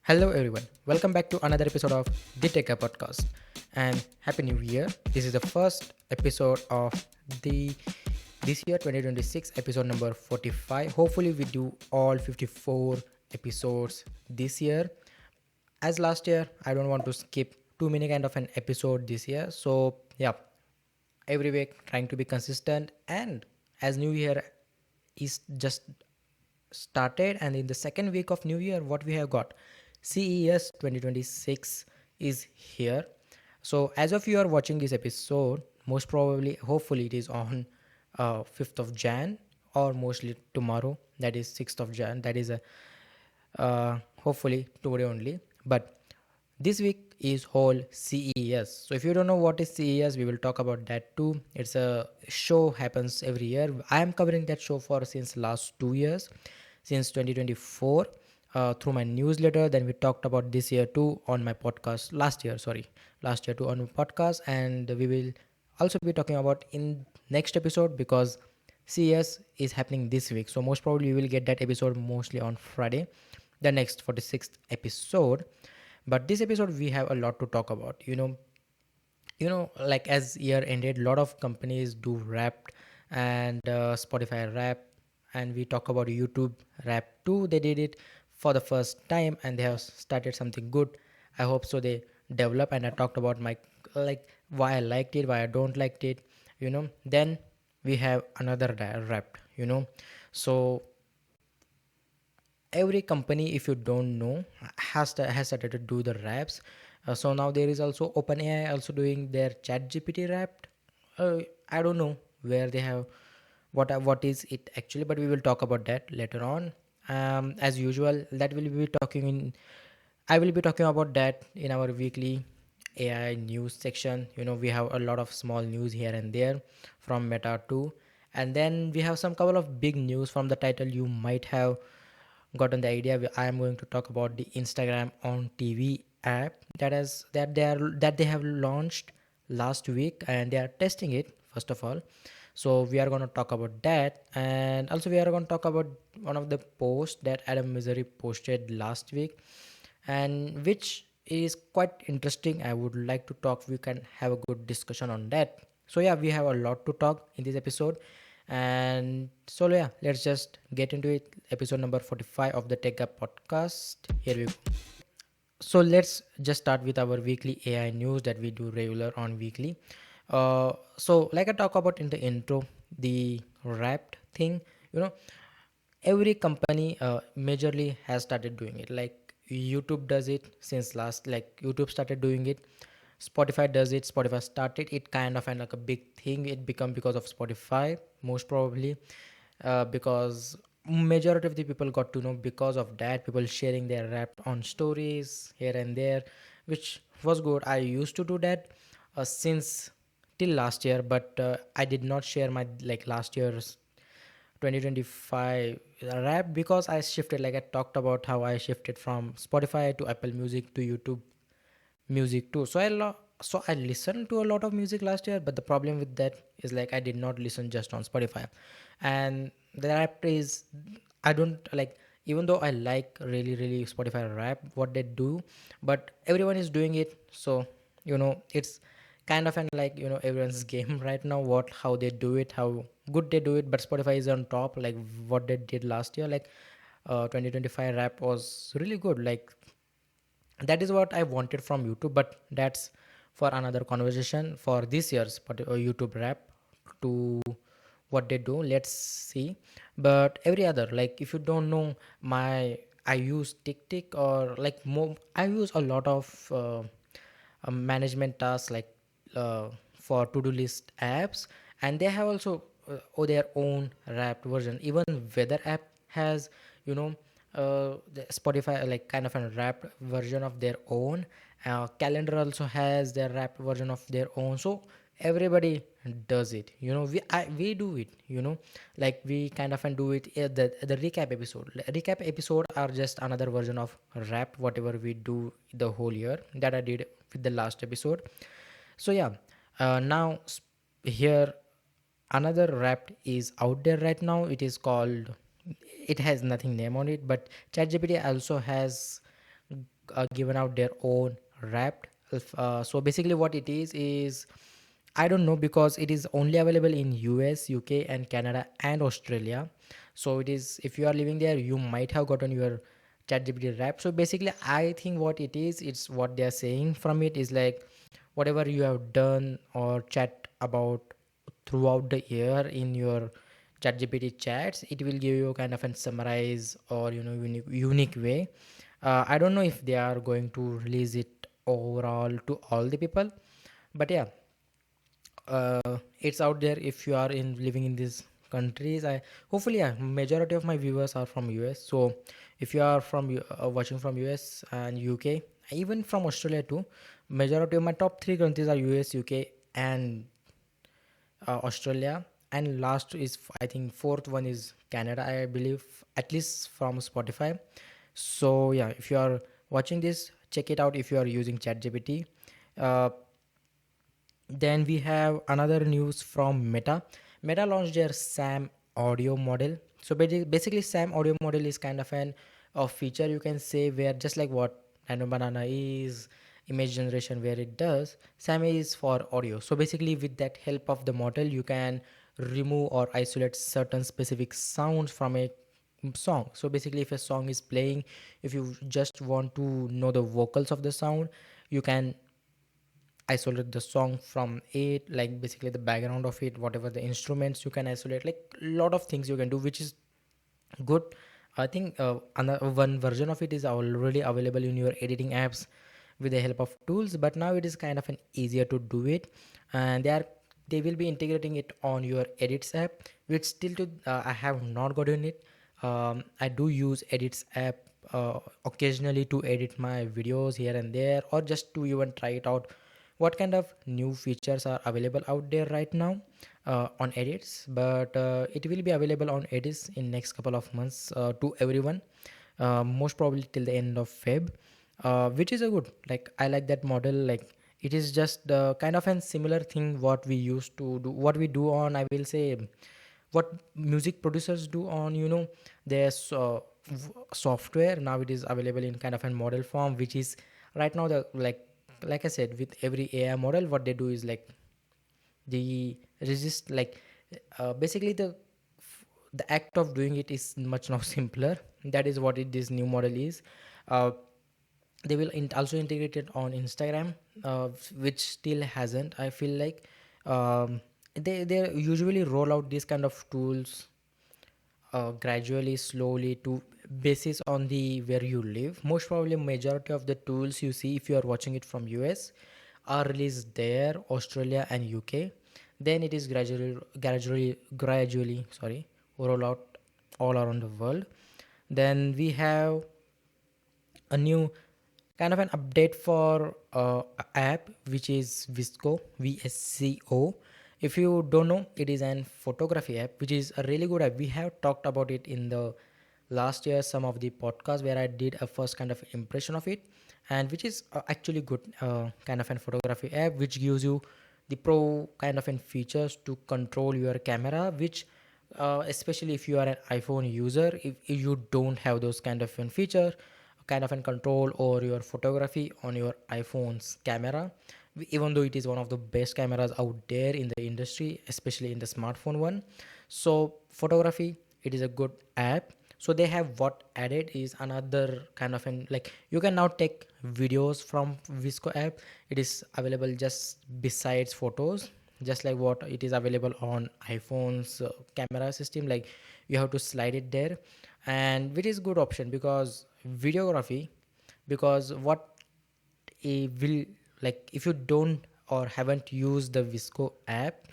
Hello everyone, welcome back to another episode of the TechGuy podcast and happy new year. This is the first episode of the this year 2026 episode number 45. Hopefully we do all 54 episodes this year. As last year, I don't want to skip too many kind of an episode this year. So yeah, every week trying to be consistent, and as new year is just started, and in the second week of new year what we have got, CES 2026 is here. So as of you are watching this episode, most probably hopefully it is on 5th of Jan, or mostly tomorrow, that is 6th of Jan. That is a hopefully today only. But this week is whole CES. So if you don't know what is CES, we will talk about that too. It's a show happens every year. I am covering that show for since last 2 years, since 2024, through my newsletter. Then we talked about this year too on my podcast. Last year too on my podcast, and we will also be talking about in next episode because CES is happening this week. So most probably we will get that episode mostly on Friday, the next 46th episode. But this episode we have a lot to talk about. Like as year ended, a lot of companies do Wrapped and Spotify Wrap, and we talk about YouTube Wrap too. They did it for the first time and they have started something good. I hope so they develop, and I talked about my like why I liked it, why I don't liked it. Then we have another Wrapped. So every company, if you don't know, has started to do the raps. So now there is also OpenAI also doing their ChatGPT wrapped. I don't know where they have what is it actually, but we will talk about that later on. As usual, that will be talking in. I will be talking about that in our weekly AI news section. We have a lot of small news here and there from Meta too, and then we have some couple of big news from the title you might have gotten the idea. I am going to talk about the Instagram on TV app that they have launched last week, and they are testing it first of all. So we are going to talk about that, and also we are going to talk about one of the posts that Adam Misery posted last week, and which is quite interesting. I would like to talk. We can have a good discussion on that. So yeah, we have a lot to talk in this episode, and so yeah, let's just get into it. Episode number 45 of the TechGuy podcast. Here we go. So let's just start with our weekly AI news that we do regular on weekly. So like I talk about in the intro, the wrapped thing. You know, every company majorly has started doing it. Like YouTube does it since last. Like YouTube started doing it. Spotify does it. Spotify started it kind of, and like a big thing it become because of Spotify, most probably, because majority of the people got to know because of that. People sharing their rap on stories here and there, which was good. I used to do that since till last year, but I did not share my like last year's 2025 rap because I shifted. Like I talked about how I shifted from Spotify to Apple Music to YouTube Music too. So I listened to a lot of music last year, but the problem with that is like I did not listen just on Spotify. And the rap is, I don't like, even though I like really really Spotify rap what they do, but everyone is doing it. So it's kind of an like everyone's game right now, what how they do it, how good they do it. But Spotify is on top, like what they did last year. Like 2025 rap was really good. Like that is what I wanted from YouTube, but that's for another conversation. For this year's YouTube rap, to what they do, let's see. But every other, like if you don't know, my I use TikTok, or like more I use a lot of management tasks, like uh, for to-do list apps, and they have also their own wrapped version. Even weather app has, you know the Spotify like kind of a wrapped version of their own. Calendar also has their wrapped version of their own. So everybody does it. We do it. Like we kind of and do it. The recap episode. Recap episode are just another version of wrapped whatever we do the whole year that I did with the last episode. So yeah, now here another wrapped is out there right now. It is called, it has nothing name on it, but ChatGPT also has given out their own wrapped. So basically what it is I don't know, because it is only available in US, UK and Canada and Australia. So it is, if you are living there, you might have gotten your ChatGPT wrap. So basically I think what it is, it's what they are saying from it is like, whatever you have done or chat about throughout the year in your ChatGPT chats, it will give you kind of a summarize or unique way. I don't know if they are going to release it overall to all the people, but yeah, it's out there if you are in living in these countries. I hopefully, yeah, majority of my viewers are from US. So if you are from watching from US and UK, even from Australia too, majority of my top three countries are US, UK and Australia, and last is, I think, fourth one is Canada, I believe, at least from Spotify. So yeah, if you are watching this, check it out if you are using ChatGPT. uh, then we have another news from Meta. Meta launched their SAM audio model. So basically, SAM audio model is kind of an a feature, you can say, where just like what Nano Banana is, image generation, where it does, SAM is for audio. So basically, with that help of the model, you can remove or isolate certain specific sounds from a song. So basically, if a song is playing, if you just want to know the vocals of the sound, you can isolate the song from it, like basically the background of it, whatever the instruments you can isolate, like a lot of things you can do, which is good. I think another one version of it is already available in your editing apps with the help of tools, but now it is kind of an easier to do it, and they will be integrating it on your edits app, which still to I have not gotten it. I do use edits app occasionally to edit my videos here and there, or just to even try it out, what kind of new features are available out there right now on edits. But it will be available on edits in next couple of months to everyone, most probably till the end of Feb, which is a good, like, I like that model. Like, it is just kind of a similar thing what we used to do, what we do on, I will say, what music producers do on, their software. Now it is available in kind of a model form, which is right now the, like I said, with every AI model, what they do is like the resist, like basically the act of doing it is much now simpler. That is what this new model is. uh, they will also integrate it on Instagram, which still hasn't, I feel like. They usually roll out these kind of tools gradually, slowly, to basis on the where you live. Most probably majority of the tools you see, if you are watching it from US, are released there, Australia and UK. Then it is gradually, sorry, roll out all around the world. Then we have a new kind of an update for app, which is VSCO. If you don't know, it is an photography app, which is a really good app. We have talked about it in the last year, some of the podcasts where I did a first kind of impression of it, and which is actually good, kind of an photography app, which gives you the pro kind of an features to control your camera, which especially if you are an iPhone user, if you don't have those kind of an feature, kind of an control over your photography on your iPhone's camera, even though it is one of the best cameras out there in the industry, especially in the smartphone one. So photography, it is a good app. So they have what added is another kind of an, like, you can now take videos from Visco app. It is available just besides photos, just like what it is available on iPhone's camera system. Like, you have to slide it there, and which is good option because videography, because what it will, like, if you don't or haven't used the Visco app,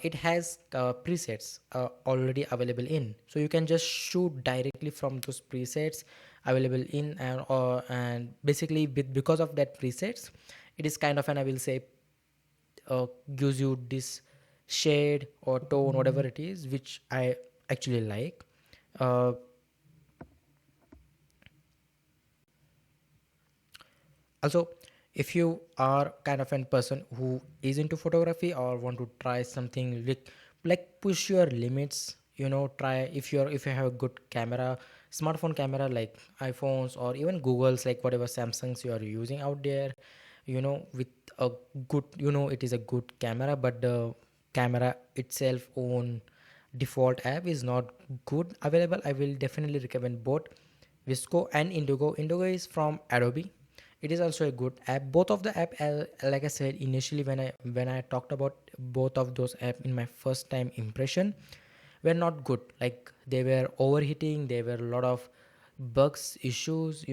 it has presets already available in, so you can just shoot directly from those presets available in, and basically because of that presets, it is kind of an, I will say, gives you this shade or tone, whatever it is, which I actually like. uh, Also, if you are kind of a person who is into photography or want to try something like push your limits, try, if you have a good camera smartphone camera like iPhones or even Google's, like whatever Samsungs you are using out there, with a good, it is a good camera, but the camera itself own default app is not good available. I will definitely recommend both Visco and Indigo. Indigo is from Adobe. It is also a good app. Both of the app, like I said initially, when I talked about both of those app in my first time impression, were not good. Like they were overheating, there were a lot of bugs, issues,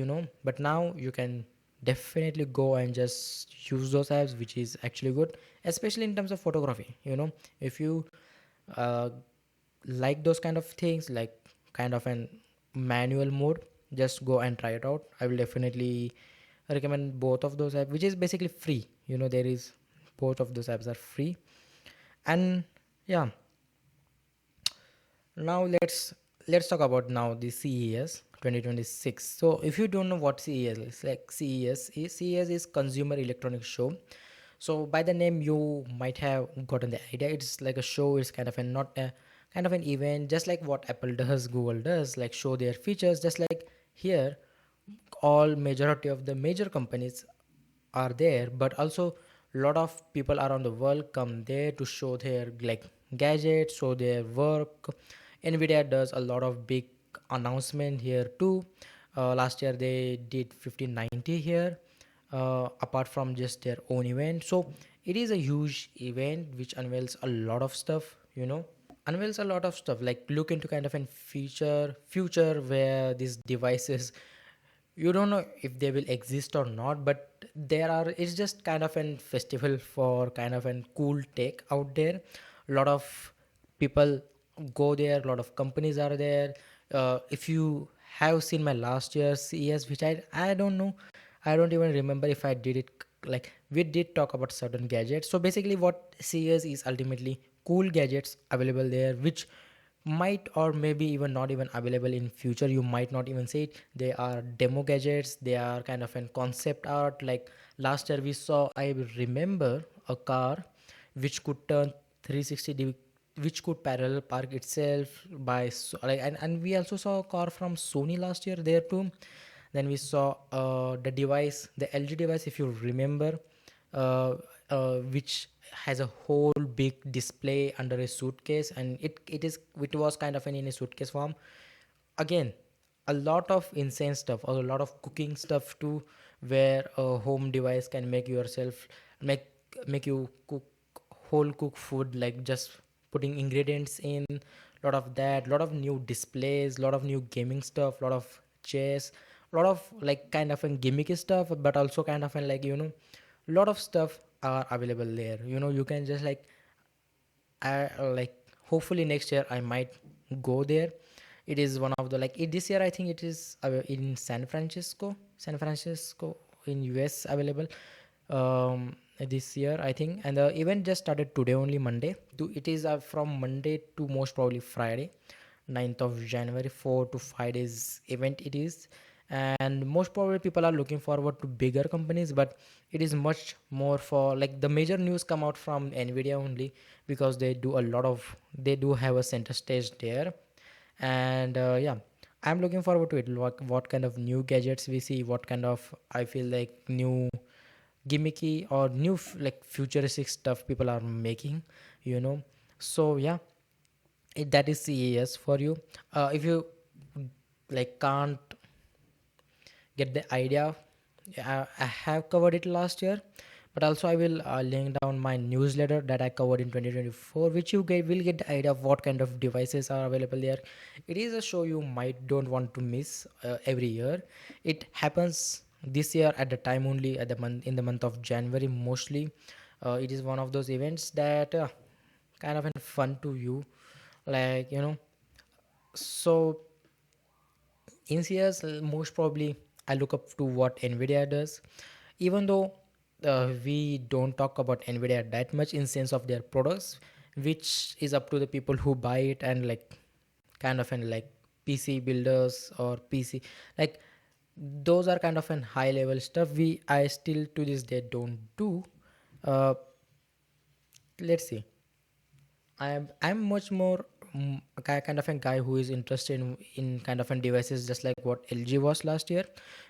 but now you can definitely go and just use those apps, which is actually good, especially in terms of photography. If you uh, like those kind of things, like kind of an manual mode, just go and try it out. I will definitely recommend both of those apps, which is basically free. There is, both of those apps are free. And yeah, now let's talk about now the CES 2026. So if you don't know what CES is, like CES is Consumer Electronics Show. So by the name you might have gotten the idea. It's like a show. It's kind of a not a kind of an event, just like what Apple does, Google does, like show their features. Just like here, all majority of the major companies are there, but also a lot of people around the world come there to show their like gadgets, show their work. Nvidia does a lot of big announcement here too. Last year they did 1590 here, apart from just their own event. So it is a huge event which unveils a lot of stuff, unveils a lot of stuff, like look into kind of a future where these devices, you don't know if they will exist or not, but there are, it's just kind of an festival for kind of an cool tech out there. A lot of people go there, a lot of companies are there. If you have seen my last year's CES, which I don't know, I don't even remember if I did it, like we did talk about certain gadgets. So basically what CES is ultimately cool gadgets available there, which might or maybe even not even available in future. You might not even see it. They are demo gadgets, they are kind of an concept art. Like last year we saw, I remember, a car which could turn 360 which could parallel park itself by like, and we also saw a car from Sony last year there too. Then we saw the device, the LG device, if you remember, uh, which has a whole big display under a suitcase, and it was kind of an in a suitcase form. Again, a lot of insane stuff, a lot of cooking stuff too, where a home device can make yourself make make you cook whole cook food, like just putting ingredients in. Lot of that, lot of new displays, lot of new gaming stuff, lot of chairs, lot of like kind of a gimmicky stuff, but also kind of a like, lot of stuff are available there. You can just like, like hopefully next year I might go there. It is one of the like this year I think it is in San Francisco in US available, this year I think. And the event just started today only, Monday to, it is from Monday to most probably Friday, 9th of January, 4 to 5 days event it is. And most probably people are looking forward to bigger companies, but it is much more for like the major news come out from Nvidia only, because they do have a center stage there. And yeah, I'm looking forward to it. What kind of new gadgets we see, what kind of, I feel like, new gimmicky or new like futuristic stuff people are making, you know so yeah, that is CES for you. If you like can't get the idea, I have covered it last year, but also I will link down my newsletter that I covered in 2024, which will get the idea of what kind of devices are available there. It is a show you might don't want to miss every year. It happens this year at the time only, at the month, in the month of January mostly. It is one of those events that kind of fun to you, like so in CS, most probably I look up to what Nvidia does, even though we don't talk about Nvidia that much in sense of their products, which is up to the people who buy it, and like kind of an like PC builders or PC, like those are kind of an high level stuff. I still to this day don't do. Uh, let's see. I'm much more. a kind of a guy who is interested in kind of a devices just like what LG was last year,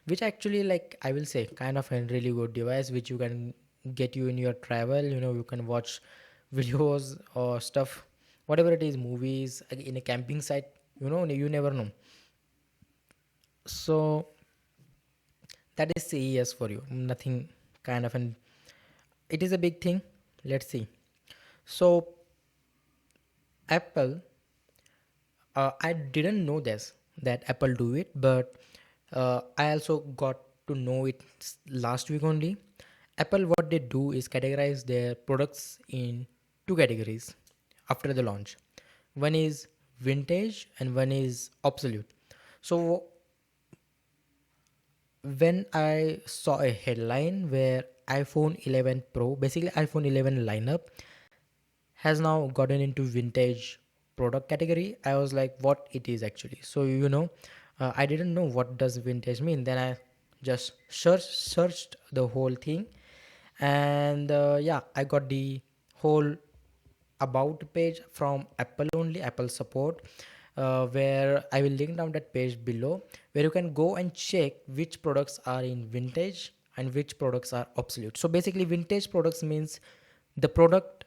which actually, like, I will say, kind of a really good device which you can get you in your travel. You can watch videos or stuff, whatever it is, movies in a camping site. You never know. So that is CES for you. Nothing kind of an. It is a big thing. Let's see. So Apple, I didn't know this that Apple do it, but I also got to know it last week only. Apple, what they do is categorize their products in two categories after the launch. One is vintage and one is obsolete. So when I saw a headline where iPhone 11 Pro, basically iPhone 11 lineup, has now gotten into vintage product category, I was like, what it is actually. So I didn't know what does vintage mean. Then I just searched the whole thing, and yeah, I got the whole about page from Apple only, Apple support, where I will link down that page below, where you can go and check which products are in vintage and which products are obsolete. So basically vintage products means the product,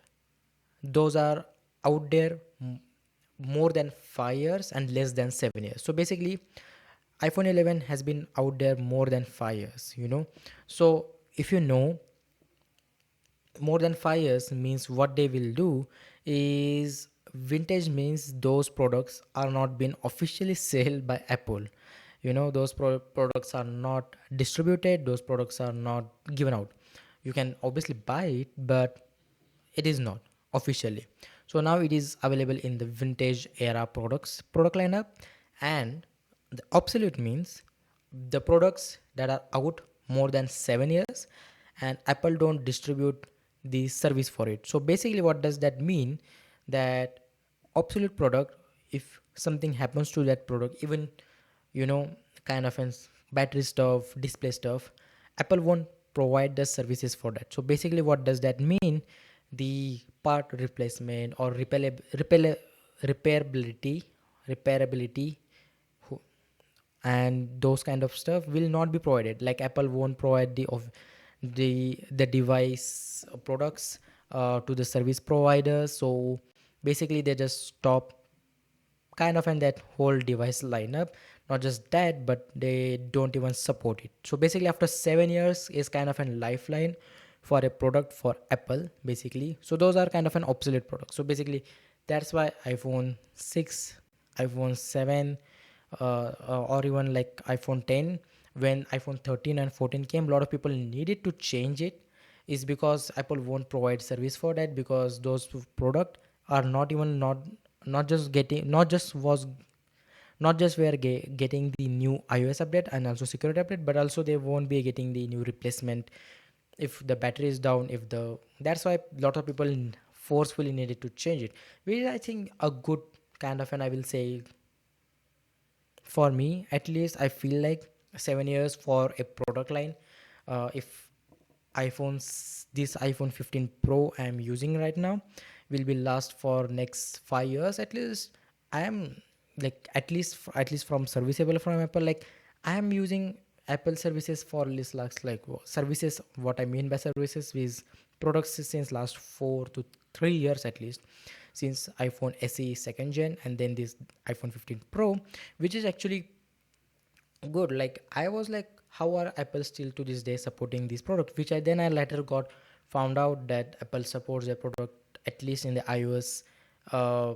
those are out there more than 5 years and less than 7 years. So basically iPhone 11 has been out there more than 5 years. So if you know, more than 5 years means what they will do is, vintage means those products are not been officially sold by Apple. Those products are not distributed, those products are not given out. You can obviously buy it, but it is not officially. So now it is available in the vintage era product lineup. And the obsolete means the products that are out more than 7 years and Apple don't distribute the service for it. So basically what does that mean? That obsolete product, if something happens to that product, even you know kind of battery stuff, display stuff, Apple won't provide the services for that. So basically what does that mean? The part replacement or repairability and those kind of stuff will not be provided. Like Apple won't provide the device products to the service providers. So basically they just stop kind of in that whole device lineup. Not just that, but they don't even support it. So basically after 7 years is kind of a lifeline for a product for Apple basically. So those are kind of an obsolete product. So basically that's why iPhone 6, iPhone 7, or even like iPhone 10, when iPhone 13 and 14 came, a lot of people needed to change it, is because Apple won't provide service for that, because those product are not even not just getting not just we are getting the new iOS update and also security update, but also they won't be getting the new replacement if the battery is down. That's why a lot of people forcefully needed to change it, which is, I think, a good kind of, and I will say, for me at least, I feel like 7 years for a product line. If this iPhone 15 Pro I am using right now will be last for next 5 years at least. I am like, at least from serviceable from Apple, like I am using Apple services for this last, like, services. What I mean by services is products since last 4 to 3 years at least, since iPhone SE second gen and then this iPhone 15 Pro, which is actually good. Like I was like, how are Apple still to this day supporting these products? Which I later got found out that Apple supports their product at least in the iOS uh,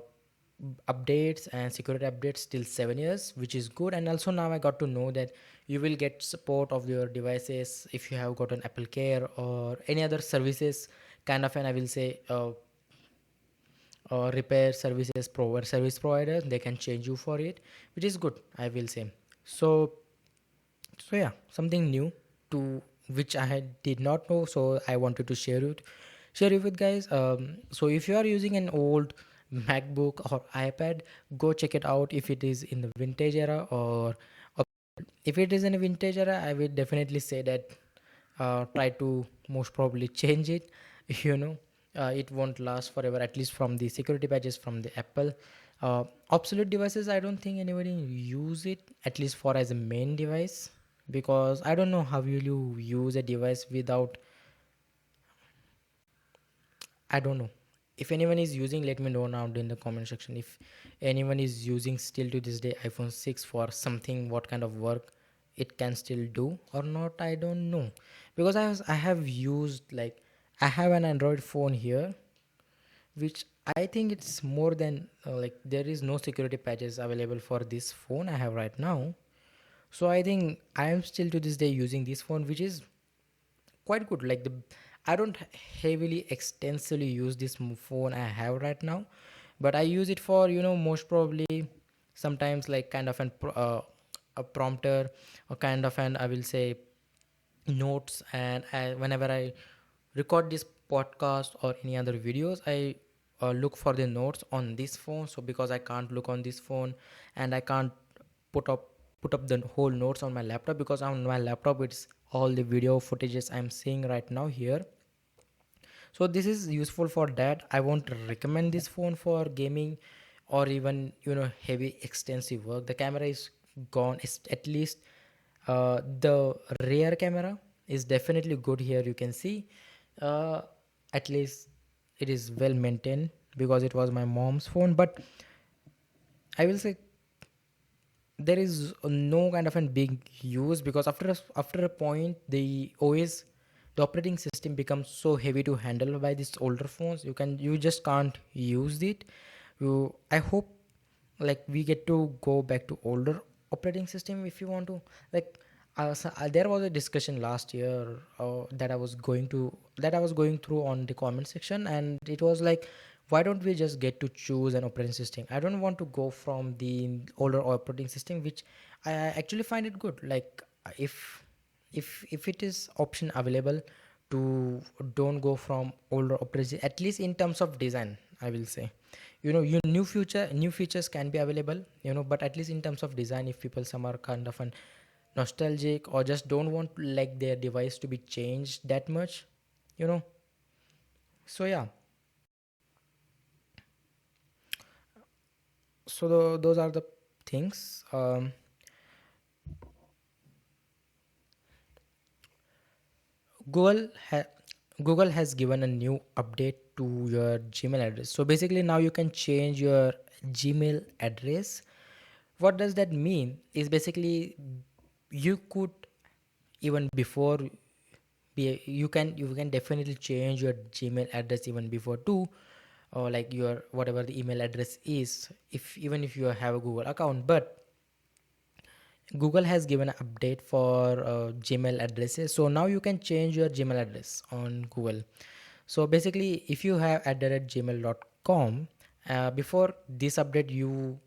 updates and security updates till 7 years, which is good. And also now I got to know that you will get support of your devices if you have got an Apple Care or any other services, kind of, and I will say repair services service provider, they can change you for it, which is good, I will say. So yeah, something new to which did not know, so I wanted to share it with guys. So if you are using an old MacBook or iPad, go check it out if it is in the vintage era, or if it is in a vintage era, I will definitely say that try to most probably change it. you know it won't last forever, at least from the security patches from the Apple. Obsolete devices, I don't think anybody use it, at least for as a main device, because I don't know how will you use a device without. I don't know. If anyone is using, let me know now in the comment section. If anyone is using still to this day iPhone 6 for something, what kind of work it can still do or not, I don't know. Because I have used, like, I have an Android phone here, which I think it's more than like there is no security patches available for this phone I have right now. So I think I am still to this day using this phone, which is quite good. Like, the I don't heavily extensively use this phone I have right now, but I use it for, most probably sometimes, like, kind of a prompter, or kind of an, I will say, notes. And whenever I record this podcast or any other videos, I look for the notes on this phone. So because I can't look on this phone, and I can't put up put up the whole notes on my laptop, because on my laptop it's all the video footages I'm seeing right now here. So this is useful for that. I won't recommend this phone for gaming or even, heavy extensive work. The camera is gone. It's at least the rear camera is definitely good here, you can see. uh, at least it is well maintained, because it was my mom's phone. But I will say there is no kind of a big use, because after a point, the operating system becomes so heavy to handle by these older phones. You just can't use it. I hope, like, we get to go back to older operating system if you want to, like. There was a discussion last year that I was going through on the comment section, and it was like, why don't we just get to choose an operating system? I don't want to go from the older operating system, which I actually find it good. Like, if it is option available to don't go from older operating, at least in terms of design, I will say, your new features can be available, but at least in terms of design, if people some are kind of an nostalgic, or just don't want, like, their device to be changed that much, you know so yeah. So those are the things. google ha- Google has given a new update to your Gmail address. So basically now you can change your Gmail address. What does that mean is, basically, you could, even before, you can definitely change your Gmail address even before too, or like your whatever the email address is, if even if you have a Google account. But Google has given an update for Gmail addresses. So now you can change your Gmail address on Google. So basically, if you have @gmail.com, before this update,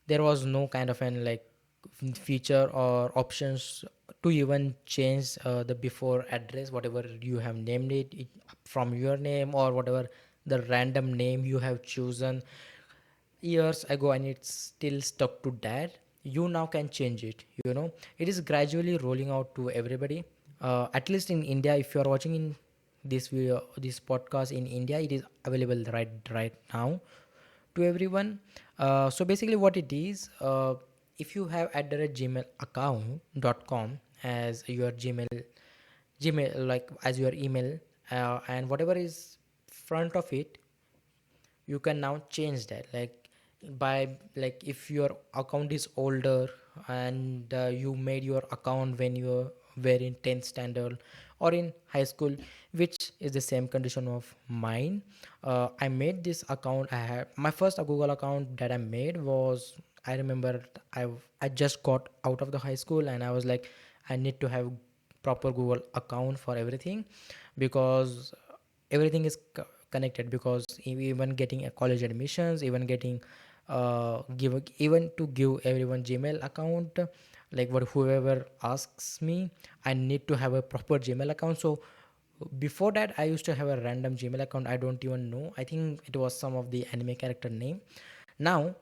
there was no kind of an, like, feature or options to even change the before address, whatever you have named it from your name, or whatever the random name you have chosen years ago, and it's still stuck to that. You now can change it. It is gradually rolling out to everybody, at least in India. If you are watching in this podcast in India, it is available right now to everyone. So basically what it is, if you have @gmail account.com as your Gmail, like, as your email, and whatever is front of it, you can now change that, like, by, like, if your account is older, and you made your account when you were in 10th standard or in high school, which is the same condition of mine. I made this account. I have my first Google account that I made was, I remember, I just got out of the high school, and I was like, I need to have proper Google account for everything, because everything is connected. Because even getting a college admissions, even getting even to give everyone Gmail account, like, whoever asks me, I need to have a proper Gmail account. So before that, I used to have a random Gmail account. I don't even know, I think it was some of the anime character name. Now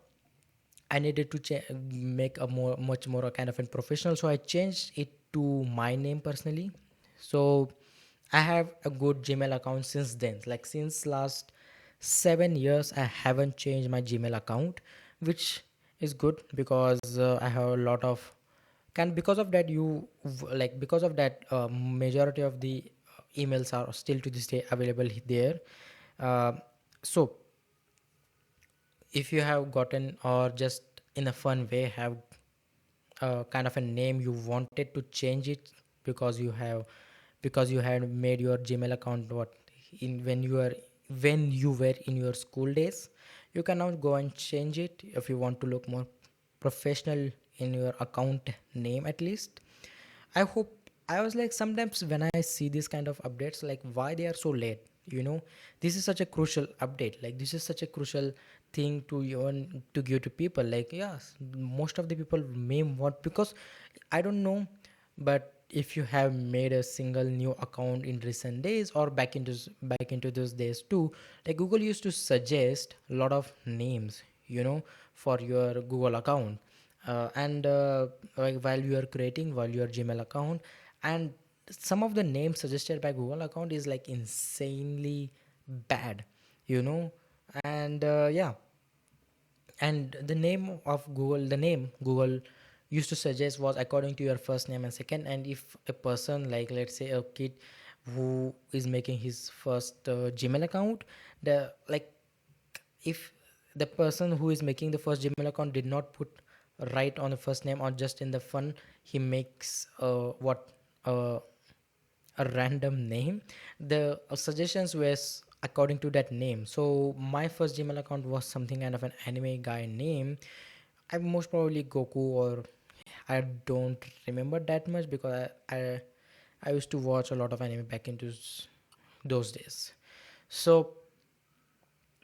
I needed to make a much more a kind of a professional, so I changed it to my name personally. So I have a good Gmail account since then. Like, since last 7 years, I haven't changed my Gmail account. which is good because I have a lot of can because of that like because of that majority of the emails are still to this day available there. uh, so if you have gotten or just in a fun way have kind of a name you wanted to change it because you had made your Gmail account what in when you were in your school days, you can now go and change it if you want to look more professional in your account name at least. I hope I was like sometimes when I see this kind of updates, like why they are so late. This is such a crucial update. Like this is such a crucial thing to even to give to people. Like yes, most of the people may want because I don't know, but if you have made a single new account in recent days or back into those days too, like Google used to suggest a lot of names, for your Google account and like while your Gmail account, and some of the names suggested by Google account is like insanely bad, you know and yeah, and the name Google used to suggest was according to your first name and second. And if a person, like let's say a kid who is making his first Gmail account, the like if the person who is making the first Gmail account did not put right on the first name or just in the fun, he makes a random name. The suggestions was according to that name. So my first Gmail account was something kind of an anime guy name. I most probably Goku, or I don't remember that much because I used to watch a lot of anime back into those days. So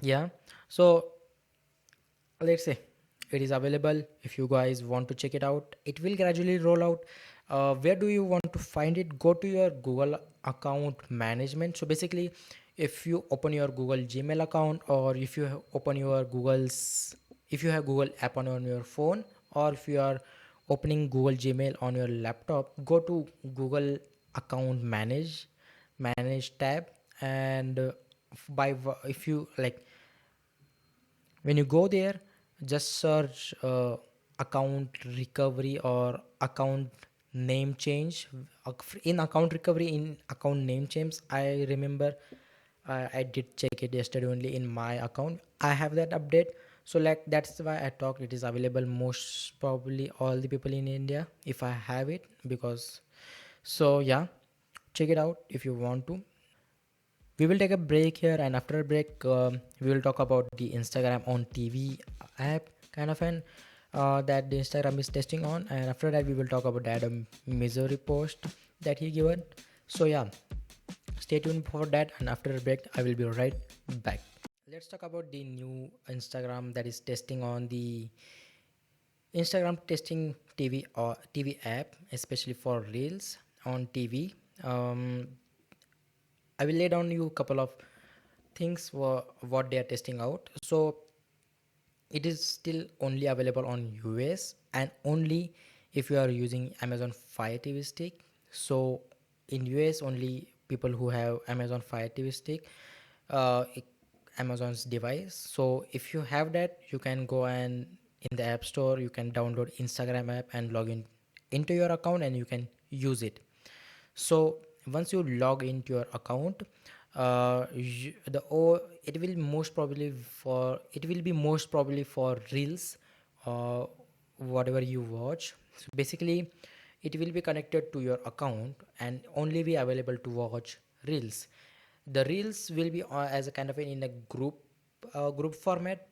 yeah, so let's say it is available. If you guys want to check it out, it will gradually roll out. Where do you want to find it? Go to your Google account management. So basically, if you open your Google Gmail account, or if you open your if you have Google app on your phone, or if you are opening Google Gmail on your laptop, go to Google account manage tab. And if you like, when you go there, just search account recovery or account name change. In account recovery, in account name change, I remember I did check it yesterday only in my account. I have that update. So like that's why I talked it is available most probably all the people in India if I have it. Because so yeah, check it out if you want to. We will take a break here, and after a break, we will talk about the Instagram on TV app kind of an that the Instagram is testing on, and after that, we will talk about that Missouri post that he given. So yeah, stay tuned for that, and after a break, I will be right back. Let's talk about the new Instagram that is testing on the Instagram testing TV or TV app, especially for Reels on TV. I will lay down you a couple of things for what they are testing out. So it is still only available on US, and only if you are using Amazon Fire TV stick. So in US, only people who have Amazon Fire TV stick, uh, i- Amazon's device. So if you have that, you can go and in the App Store you can download Instagram app and log in into your account, and you can use it. So once you log into your account, it will be most probably for Reels, uh, whatever you watch. So basically, it will be connected to your account and only be available to watch Reels. The Reels will be as a kind of in a group format,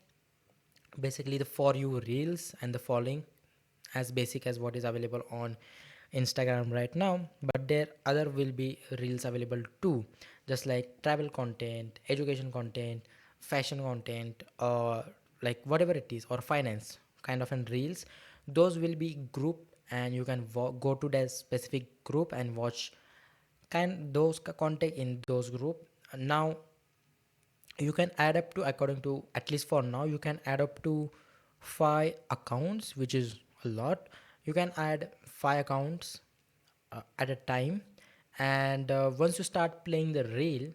basically the for you reels and the following, as basic as what is available on Instagram right now. But there other will be reels available too, just like travel content, education content, fashion content, or like whatever it is, or finance kind of in reels. Those will be grouped, and you can go to that specific group and watch those content in those group. Now you can add up to, according to, at least for now, you can add up to 5 accounts, which is a lot. You can add 5 accounts at a time. And once you start playing the reel,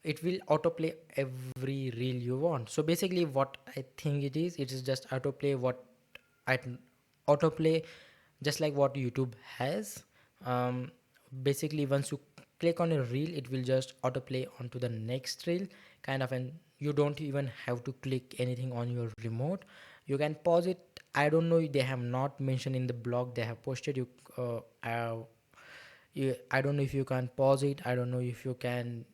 it will autoplay every reel you want. So basically what I think it is just autoplay what I autoplay just like what YouTube has. um, Basically once you click on a reel, it will just autoplay onto the next reel, kind of, and you don't even have to click anything on your remote. You can pause it. I don't know, they have not mentioned in the blog they have posted. I don't know if you can pause it. I don't know if you can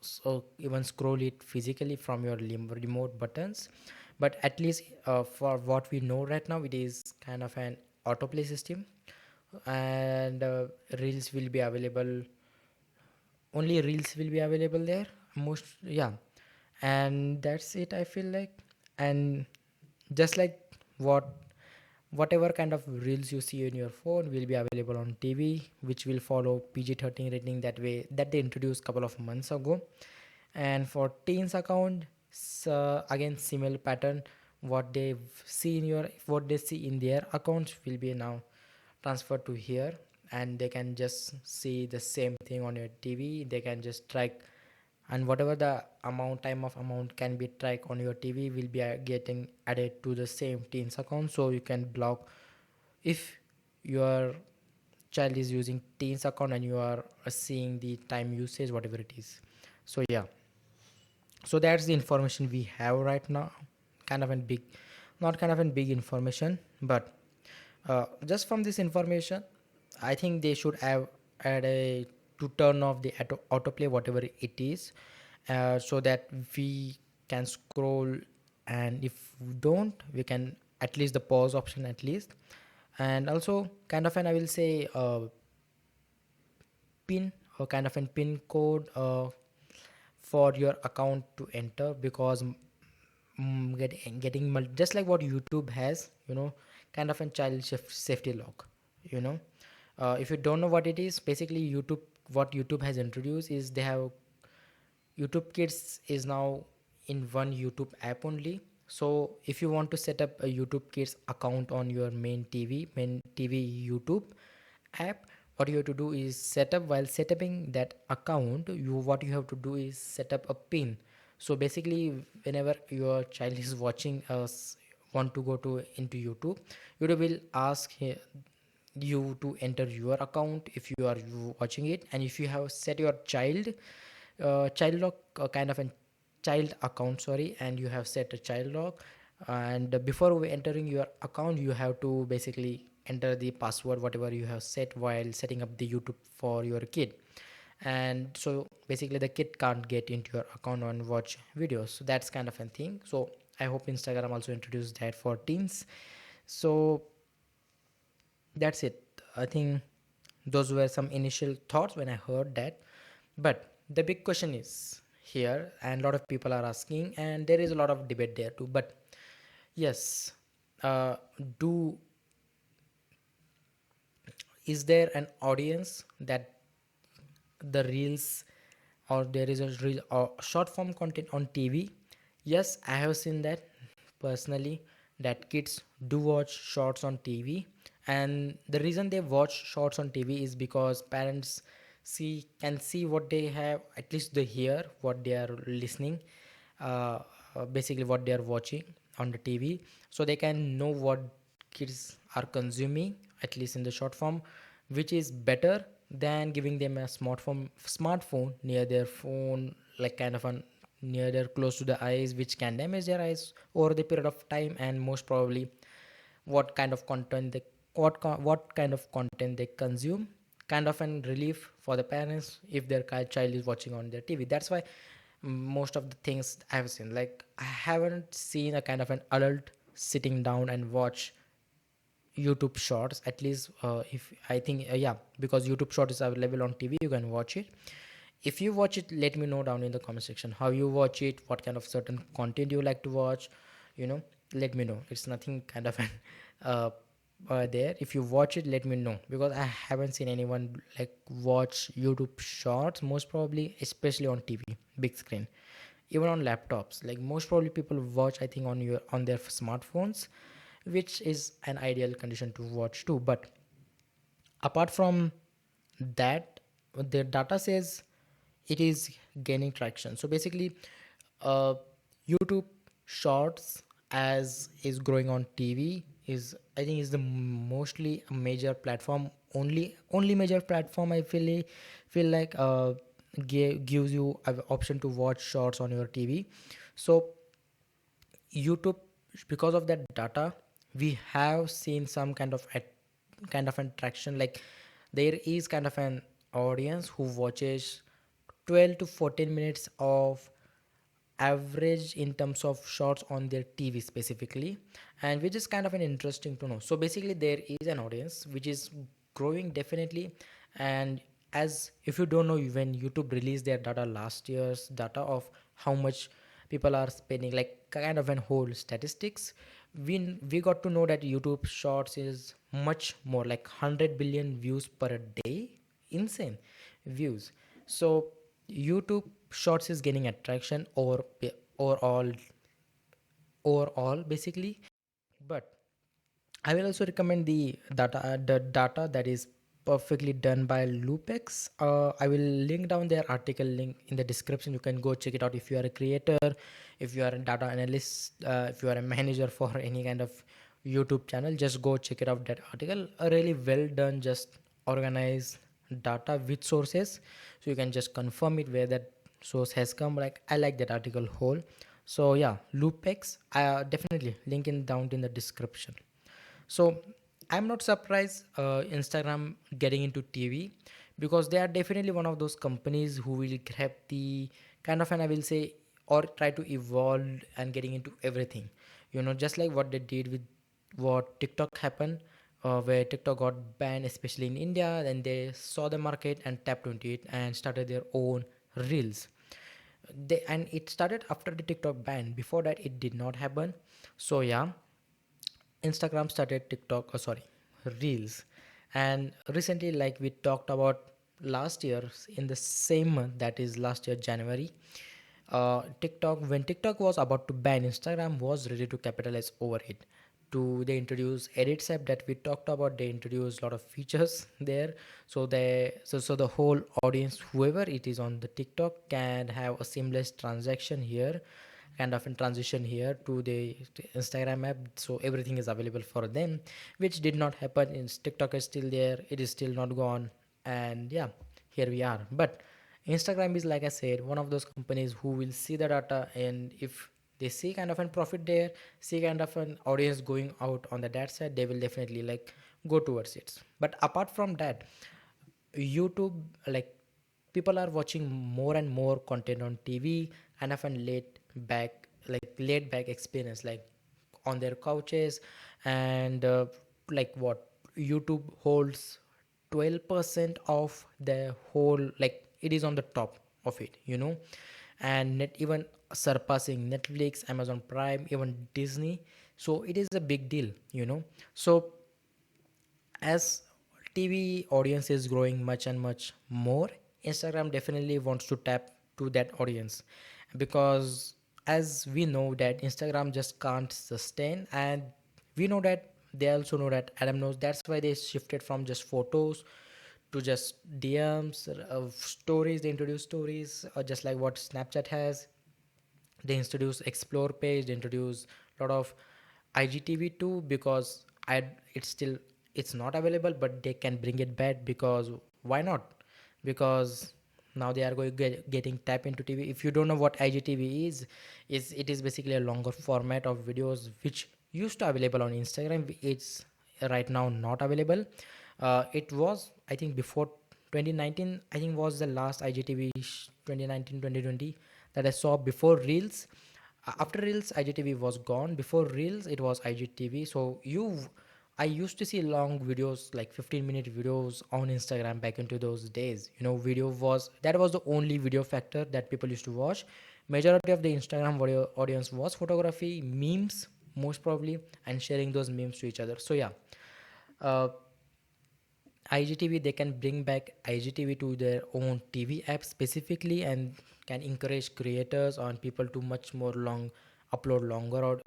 so even scroll it physically from your remote buttons. But at least for what we know right now, it is kind of an autoplay system. And reels will be available, only reels will be available there most, yeah. And that's it, I feel like. And just like what whatever kind of reels you see on your phone will be available on TV, which will follow PG-13 rating, that way that they introduced couple of months ago. And for teens account, again similar pattern. What they see in their accounts will be now transferred to here, and they can just see the same thing on your TV. They can just track, and whatever the time of amount can be tracked on your TV will be getting added to the same teens account. So you can block if your child is using teens account and you are seeing the time usage, whatever it is. So yeah, so that's the information we have right now. Kind of a big, not kind of a big information, but just from this information, I think they should have add a to turn off the autoplay, whatever it is, so that we can scroll. And if we don't, we can at least the pause option at least. And also kind of an, I will say, pin, or kind of a pin code for your account to enter, because just like what YouTube has, kind of a child safety lock, you know if you don't know what it is, basically what YouTube has introduced is they have YouTube Kids is now in one YouTube app only. So if you want to set up a YouTube Kids account on your main TV YouTube app, what you have to do is while setting that account, what you have to do is set up a pin. So basically whenever your child is watching us want to go to into YouTube will ask you to enter your account if you are watching it. And if you have set your child lock, kind of a child account, sorry, and you have set a child lock, and before entering your account you have to basically enter the password whatever you have set while setting up the YouTube for your kid. And so basically the kid can't get into your account and watch videos. So that's kind of a thing. So I hope Instagram also introduced that for teens. So that's it, I think. Those were some initial thoughts when I heard that. But the big question is here, and a lot of people are asking, and there is a lot of debate there too. But yes, do is there an audience that the reels, or there is a real or short form content on TV? Yes, I have seen that personally, that kids do watch shorts on TV. And the reason they watch shorts on TV is because parents can see what they have, at least they hear what they are listening, uh, basically what they are watching on the TV, so they can know what kids are consuming, at least in the short form, which is better than giving them a smartphone near their phone, like kind of an near their close to the eyes, which can damage their eyes over the period of time. And most probably what kind of content what kind of content they consume, kind of an relief for the parents if their child is watching on their TV. That's why most of the things I've seen, like I haven't seen a kind of an adult sitting down and watch YouTube Shorts. At least if I think yeah, because YouTube Short is available on TV, you can watch it. If you watch it, let me know down in the comment section how you watch it, what kind of certain content you like to watch. Let me know. It's nothing kind of an there. If you watch it, let me know, because I haven't seen anyone like watch YouTube Shorts. Most probably, especially on TV, big screen, even on laptops. Like most probably, people watch, I think, on their smartphones, which is an ideal condition to watch too. But apart from that, the data says it is gaining traction. So basically, uh, YouTube Shorts as is growing on TV is, I think, is the mostly a major platform, only major platform I feel like gives you an option to watch shorts on your TV. So YouTube, because of that data, we have seen some kind of an attraction. Like there is kind of an audience who watches 12 to 14 minutes of average in terms of shorts on their TV specifically, and which is kind of an interesting to know. So basically, there is an audience which is growing definitely, and as if you don't know, when YouTube released their data, last year's data of how much people are spending, like kind of an whole statistics, we got to know that YouTube Shorts is much more like 100 billion views per day, insane views. So YouTube Shorts is gaining attraction overall overall basically. But I will also recommend the data that is perfectly done by Loopex. I will link down their article link in the description. You can go check it out if you are a creator, if you are a data analyst, if you are a manager for any kind of YouTube channel. Just go check it out. That article, a really well done, just organized data with sources, so you can just confirm it where that source has come. Like I like that article whole. So yeah, Loopex. I definitely link in down in the description. So I'm not surprised Instagram getting into TV, because they are definitely one of those companies who will grab the kind of, and I will say, or try to evolve and getting into everything. Just like what they did with what TikTok happened, where TikTok got banned, especially in India. Then they saw the market and tapped into it and started their own reels. And it started after the TikTok ban. Before that, it did not happen. So yeah, Instagram started TikTok, oh sorry, Reels. And recently, like we talked about last year, in the same month, that is last year, January, TikTok, when TikTok was about to ban, Instagram was ready to capitalize over it. They introduced edits app that we talked about. They introduced a lot of features there, so the whole audience, whoever it is on the TikTok, can have a seamless transaction here, kind of a transition here to the Instagram app. So everything is available for them, which did not happen in TikTok. Is still there, it is still not gone. And yeah, here we are. But Instagram is, like I said, one of those companies who will see the data, and if they see kind of a profit there, see kind of an audience going out on the that side, they will definitely like go towards it. But apart from that, YouTube, like, people are watching more and more content on TV, kind of a laid back experience, like on their couches. And like what YouTube holds 12% of the whole, like it is on the top of it. And net even surpassing Netflix, Amazon Prime, even Disney. So it is a big deal. So as TV audience is growing much and much more, Instagram definitely wants to tap to that audience, because as we know that Instagram just can't sustain, and we know that they also know that, Adam knows, that's why they shifted from just photos to just DMs, stories. They introduce stories, just like what Snapchat has. They introduce explore page, they introduce a lot of IGTV too, because it's not available, but they can bring it back, because why not? Because now they are getting tap into TV. If you don't know what IGTV is it is basically a longer format of videos which used to available on Instagram. It's right now not available. It was, I think, before 2019, I think, was the last IGTV, 2019 2020, that I saw before Reels. After Reels, IGTV was gone. Before Reels, it was IGTV. So I used to see long videos, like 15-minute videos on Instagram back into those days. Video was, that was the only video factor that people used to watch. Majority of the Instagram video audience was photography, memes, most probably, and sharing those memes to each other. So yeah, uh, IGTV, they can bring back IGTV to their own TV app specifically, and can encourage creators and people to much more upload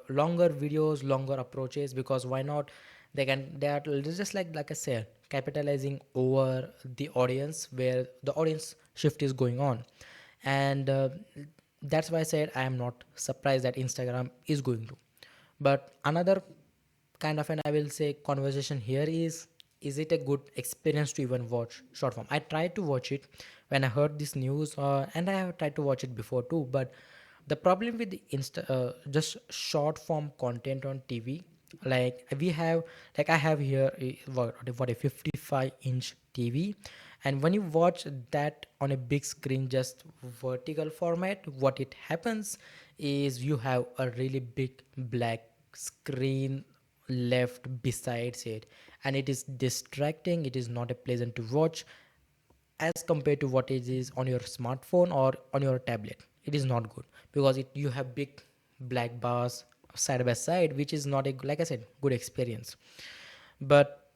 longer videos, longer approaches, because why not? They are just like I said, capitalizing over the audience, where the audience shift is going on. And that's why I said I am not surprised that Instagram is going to. But another kind of, and I will say, conversation here is it a good experience to even watch short form? I tried to watch it when I heard this news, and I have tried to watch it before too. But the problem with the just short form content on TV, like we have, like I have here what a 55-inch TV, and when you watch that on a big screen, just vertical format, what it happens is you have a really big black screen left besides it, and it is distracting. It is not a pleasant to watch as compared to what it is on your smartphone or on your tablet. It is not good because you have big black bars side by side, which is not a, like I said, good experience. But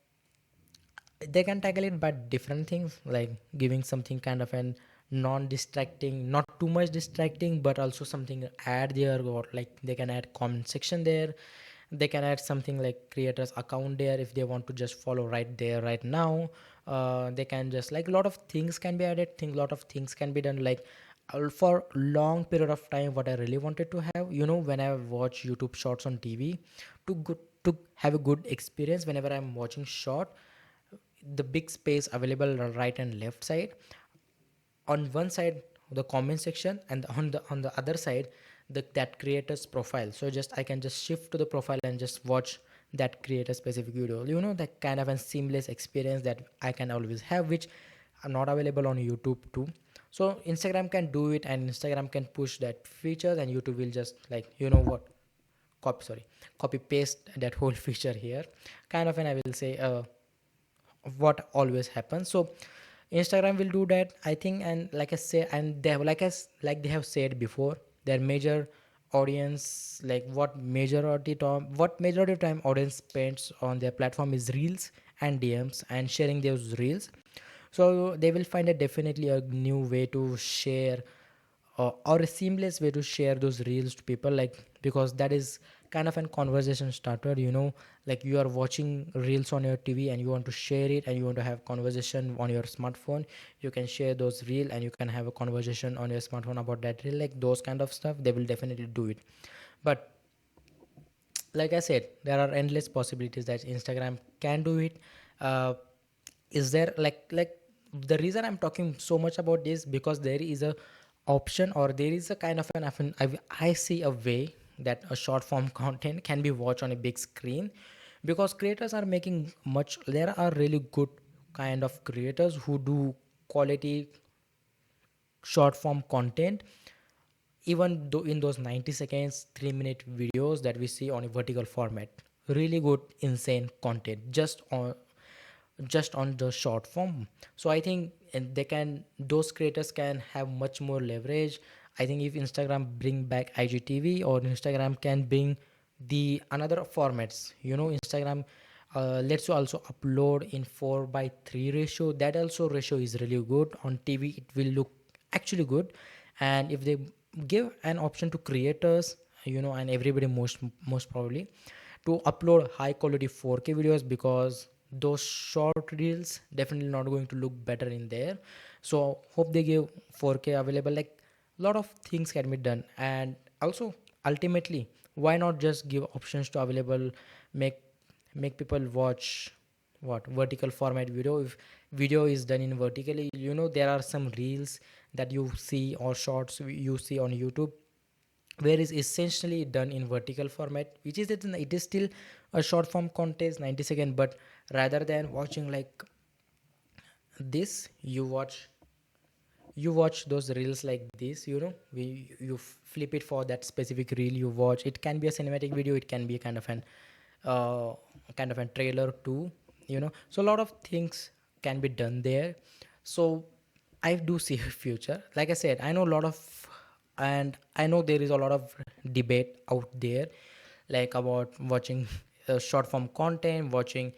they can tackle it by different things, like giving something kind of an non-distracting, not too much distracting, but also something add there, or like they can add comment section there. They can add something like creators account there if they want to just follow right there right now. They can just, like, a lot of things can be added, think lot of things can be done, like for long period of time. What I really wanted to have, when I watch YouTube shorts on TV, to have a good experience whenever I'm watching short, the big space available right and left side, on one side the comment section, and on the other side that creator's profile. So just I can just shift to the profile and just watch that creator specific video, that kind of a seamless experience that I can always have, which are not available on YouTube too. So Instagram can do it, and Instagram can push that feature, and YouTube will just, like, what, copy paste that whole feature here, kind of. And I will say what always happens. So Instagram will do that, I think. And like I say, and they have, like they have said before, their major audience, like what majority of time audience spends on their platform is reels and DMs and sharing those reels. So they will find a definitely a new way to share, or a seamless way to share those reels to people, like, because that is kind of a conversation starter, like you are watching reels on your TV and you want to share it, and you want to have conversation on your smartphone. You can share those reel and you can have a conversation on your smartphone about that reel, like those kind of stuff. They will definitely do it. But like I said, there are endless possibilities that Instagram can do it. uh, is there, like the reason I'm talking so much about this, because there is a option, or there is a kind of I see a way that a short form content can be watched on a big screen, because creators are making much. There are really good kind of creators who do quality short form content, even though in those 90 seconds 3-minute videos that we see on a vertical format. Really good, insane content just on the short form. So I think, and those creators can have much more leverage. I think if Instagram bring back IGTV, or Instagram can bring the another formats, Instagram lets you also upload in 4 by 3 ratio. That also ratio is really good on TV. It will look actually good. And if they give an option to creators, and everybody, most probably, to upload high quality 4K videos, because those short reels definitely not going to look better in there. So hope they give 4K available. Like, lot of things can be done. And also, ultimately, why not just give options to available, make people watch what vertical format video. If video is done in vertically, there are some reels that you see, or shorts you see on YouTube, where is essentially done in vertical format, which is it is still a short form content, 90 second. But rather than watching like this, you watch those reels like this, you flip it for that specific reel you watch. It can be a cinematic video, it can be a uh, kind of a trailer too, so a lot of things can be done there. So I do see a future. Like I said, I know a lot of, and I know there is a lot of debate out there, like about watching short form content, watching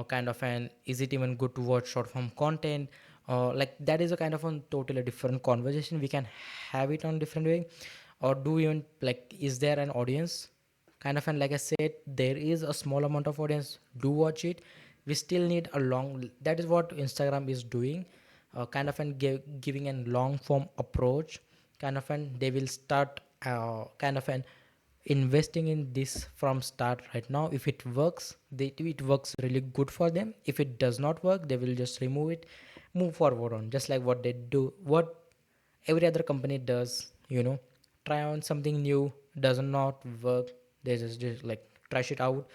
kind of an, is it even good to watch short form content? Like that is a kind of a totally different conversation. We can have it on different way. Or do you even, like, is there an audience kind of? And like I said, there is a small amount of audience do watch it. We still need a long, that is what Instagram is doing. kind of an giving a long form approach, kind of an they will start kind of an investing in this from start right now. If it works, it works really good for them. If it does not work, they will just remove it, move forward on, just like what they do, what every other company does, try on something new, does not work, they just like trash it out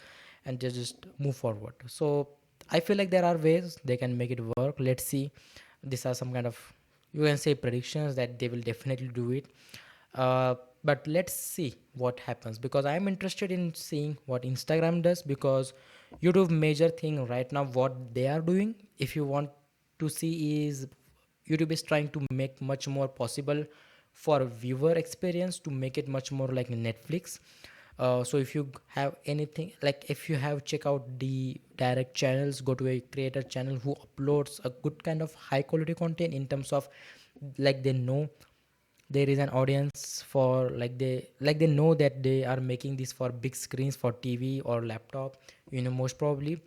and just move forward. So I feel like there are ways they can make it work. Let's see. These are some kind of, you can say, predictions that they will definitely do it. uh, but let's see what happens, because I am interested in seeing what Instagram does, because YouTube major thing right now what they are doing, if you want to see, is YouTube is trying to make much more possible for viewer experience, to make it much more like Netflix. So if you have anything, like if you have check out the direct channels, go to a creator channel who uploads a good kind of high quality content, in terms of like they know there is an audience for, like they know that they are making this for big screens, for TV or laptop, most probably.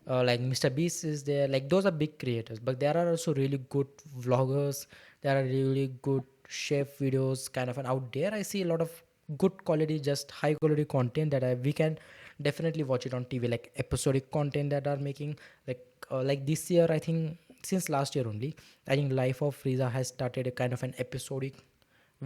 Like Mr. Beast is there, like those are big creators, but there are also really good vloggers, there are really good chef videos kind of, and out there I see a lot of good quality, just high quality content that we can definitely watch it on TV, like episodic content that are making, like this year, I think since last year only, I think Life of Frieza has started a kind of an episodic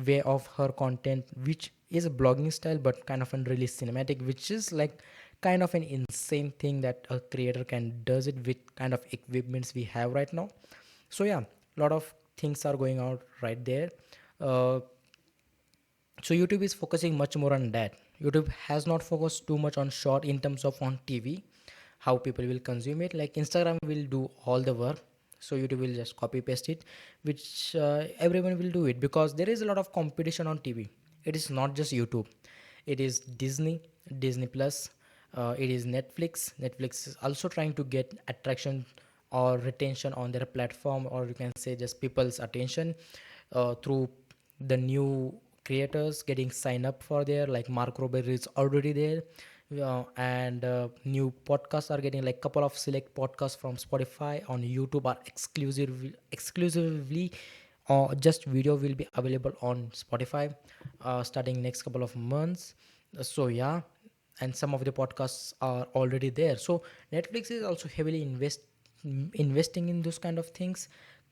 way of her content, which is a blogging style but kind of a really cinematic, which is like kind of an insane thing that a creator can does it with kind of equipments we have right now. So yeah, a lot of things are going out right there. uh, so YouTube is focusing much more on that. YouTube has not focused too much on short in terms of on TV, how people will consume it. Like Instagram will do all the work, so YouTube will just copy paste it, which everyone will do it, because there is a lot of competition on TV. It is not just YouTube, it is Disney Plus, it is Netflix is also trying to get attraction or retention on their platform, or you can say just people's attention through the new creators getting signed up for there, like Mark Rober is already there. And new podcasts are getting, like couple of select podcasts from Spotify on YouTube are exclusively just video will be available on Spotify starting next couple of months. So yeah, and some of the podcasts are already there. So Netflix is also heavily investing in those kind of things,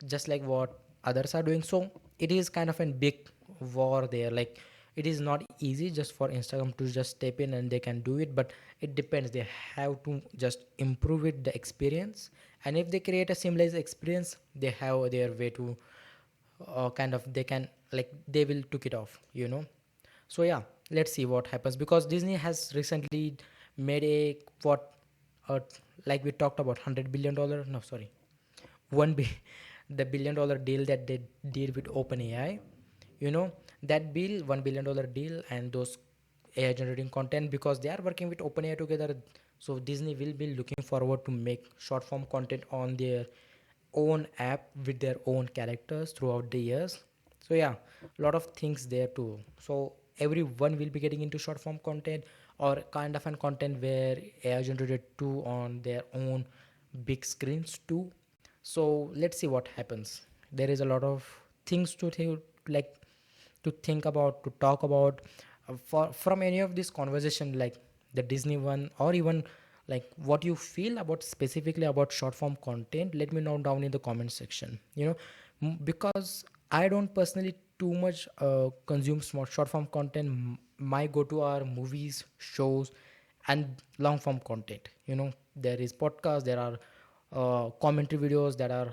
just like what others are doing. So it is kind of a big war there. Like it is not easy just for Instagram to just step in and they can do it, but it depends, they have to just improve it, the experience. And if they create a seamless experience, they have their way to kind of, they can, like they will took it off, so yeah, let's see what happens, because Disney has recently made a what, uh, like we talked about $100 billion, no sorry, one bi- the $1 billion deal that they did with OpenAI, that bill, $1 billion deal, and those AI generating content, because they are working with OpenAI together. So Disney will be looking forward to make short form content on their own app with their own characters throughout the years. So yeah, a lot of things there too. So everyone will be getting into short form content, or kind of an content where AI generated too on their own big screens too. So let's see what happens. There is a lot of things to think, like to think about, to talk about, for from any of this conversation, like the Disney one, or even like what you feel about specifically about short form content. Let me know down in the comment section. Because I don't personally too much consume short form content. My go to are movies, shows, and long form content. There is podcasts, there are commentary videos that are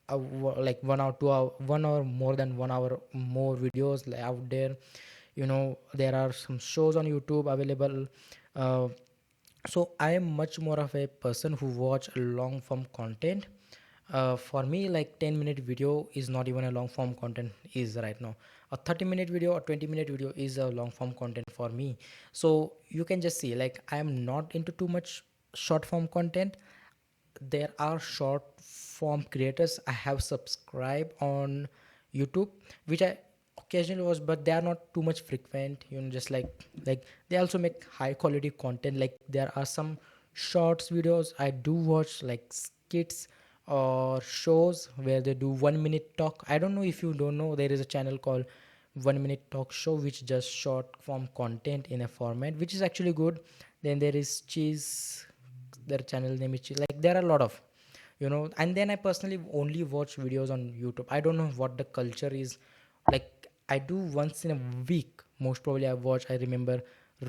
like 1 hour 2 hour 1 hour, more than 1 hour more videos out there. There are some shows on YouTube available. uh, so I am much more of a person who watch long form content. For me, like 10-minute video is not even a long form content is right now. A 30-minute video or 20-minute video is a long form content for me. So you can just see, like I am not into too much short form content. There are short form creators I have subscribed on YouTube, which I occasionally watch, but they are not too much frequent. Just like they also make high quality content. Like there are some shorts videos I do watch, like skits or shows where they do 1 minute talk. I don't know if you don't know, there is a channel called 1 minute talk show which just short form content in a format which is actually good. Then there is cheese, their channel name is cheese. Like there are a lot of, and then I personally only watch videos on YouTube. I don't know what the culture is. Like I do once in a week, most probably I remember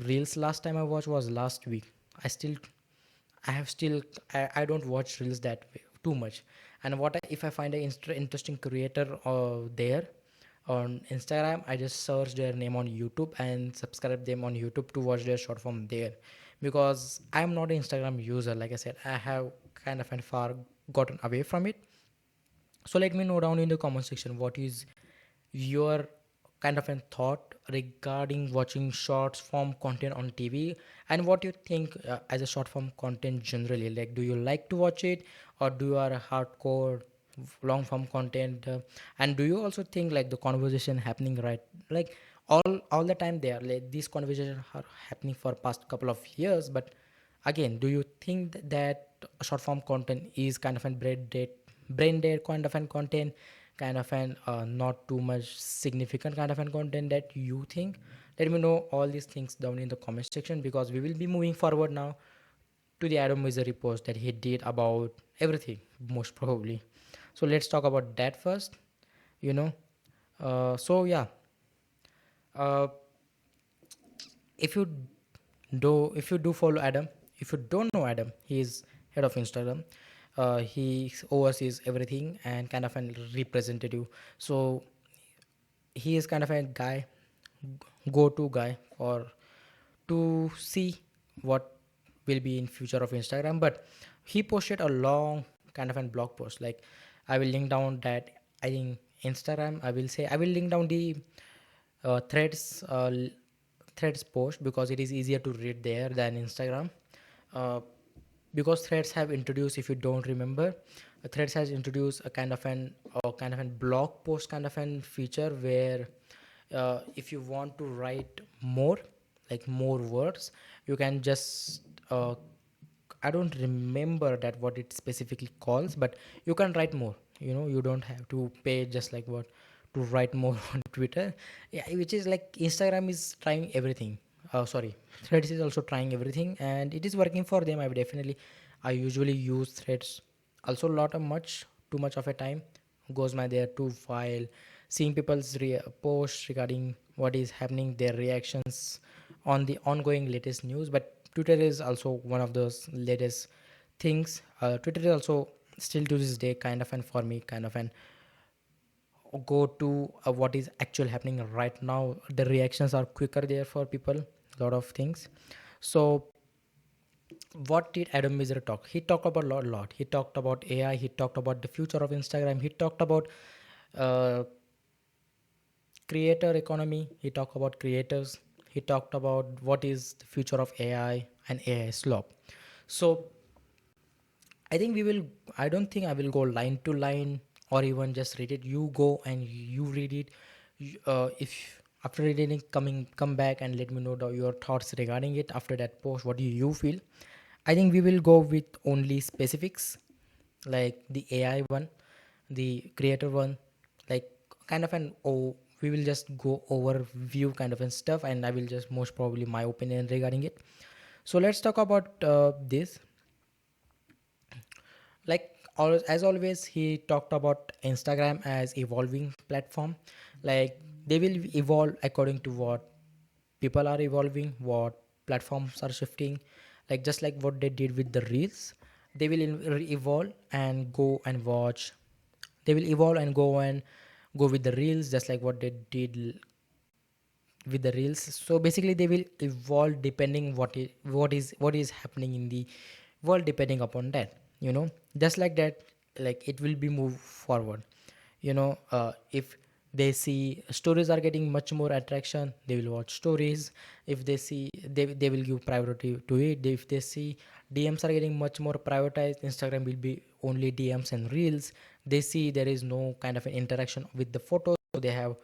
reels. Last time I watched was last week. I still I have still I don't watch reels that way, too much. And if I find an interesting creator there on Instagram, I just search their name on YouTube and subscribe them on YouTube to watch their short form there. Because I'm not an Instagram user, like I said, I have kind of and far gotten away from it. So let me know down in the comment section what is your kind of a thought regarding watching short form content on TV, and what you think as a short form content generally. Like, do you like to watch it, or do you are a hardcore long form content? And do you also think like the conversation happening right, like all the time there, like these conversations are happening for past couple of years, but again, do you think that short form content is kind of a brain dead kind of an content, kind of an not too much significant kind of an content that you think? Let me know all these things down in the comment section, because we will be moving forward now to the Adam Misery post that he did about everything, most probably. So let's talk about that first. You know, so yeah, uh, if you if you do follow Adam, if you don't know Adam, he is head of Instagram. He oversees everything and kind of a representative. So he is kind of a guy, go-to guy for to see what will be in future of Instagram. But he posted a long kind of a blog post. Like I will link down that, I think Instagram. I will link down the threads post, because it is easier to read there than Instagram. Uh, because threads have introduced, if you don't remember, threads has introduced a kind of an blog post kind of an feature where if you want to write more, like more words, you can just I don't remember that what it specifically calls, but you can write more. You don't have to pay just like what to write more on Twitter. Yeah, which is like Instagram is trying everything. Sorry, Threads is also trying everything, and it is working for them. I usually use Threads also a lot of much too much of a time goes my there to file, seeing people's posts regarding what is happening, their reactions on the ongoing latest news. But Twitter is also one of those latest things. Twitter is also still to this day kind of an for me kind of an go to what is actual happening right now. The reactions are quicker there for people, lot of things. So what did Adam Miser talk? He talked about lot. He talked about AI. He talked about the future of Instagram. He talked about uh, creator economy. He talked about creators. He talked about what is the future of AI and AI slop. So I think we will. I don't think I will go line to line or even just read it. You go and you read it. If after reading it, come back and let me know your thoughts regarding it after that post. What do you feel? I think we will go with only specifics, like the AI one, the creator one, like kind of an we will just go overview kind of and stuff, and I will just most probably my opinion regarding it. So let's talk about this. Like as always, he talked about Instagram as evolving platform. Like they will evolve according to what people are evolving, what platforms are shifting. Like just like what they did with the reels, they will evolve and go and watch. They will evolve and go with the reels, just like what they did with the reels. So basically they will evolve depending what is happening in the world, depending upon that, just like that. Like it will be moved forward. If they see stories are getting much more attraction, they will watch stories. If they see, they will give priority to it. If they see DMs are getting much more prioritized, Instagram will be only DMs and reels. They see there is no kind of an interaction with the photos, so they have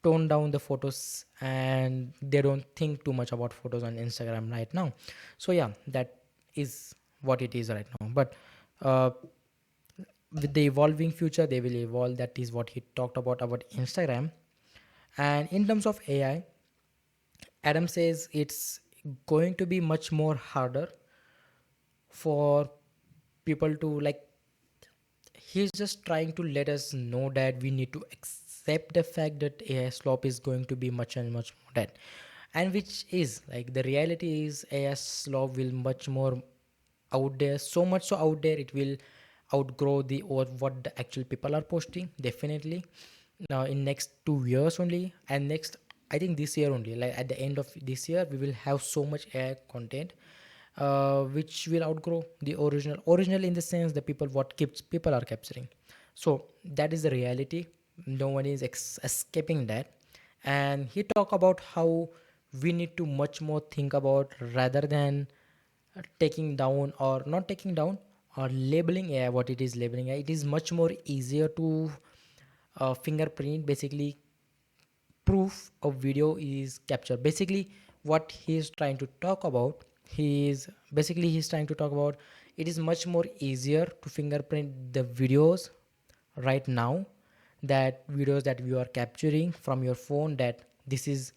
toned down the photos, and they don't think too much about photos on Instagram right now. So yeah, that is what it is right now. But uh, with the evolving future they will evolve. That is what he talked about Instagram. And in terms of AI, Adam says it's going to be much more harder for people to like, he's just trying to let us know that we need to accept the fact that AI slop is going to be much and much more that, and which is like the reality is AI slop will much more out there, so much so out there it will outgrow the or what the actual people are posting definitely. Now in next 2 years only, and next I think this year only, like at the end of this year we will have so much AI content which will outgrow the original in the sense the people what keeps people are capturing. So that is the reality, no one is escaping that. And he talk about how we need to much more think about rather than taking down or not taking down or labeling AI what it is labeling AI. It is much more easier to fingerprint basically proof a video is captured. Basically what he's trying to talk about, he's trying to talk about it is much more easier to fingerprint the videos right now, that videos that you are capturing from your phone, that this is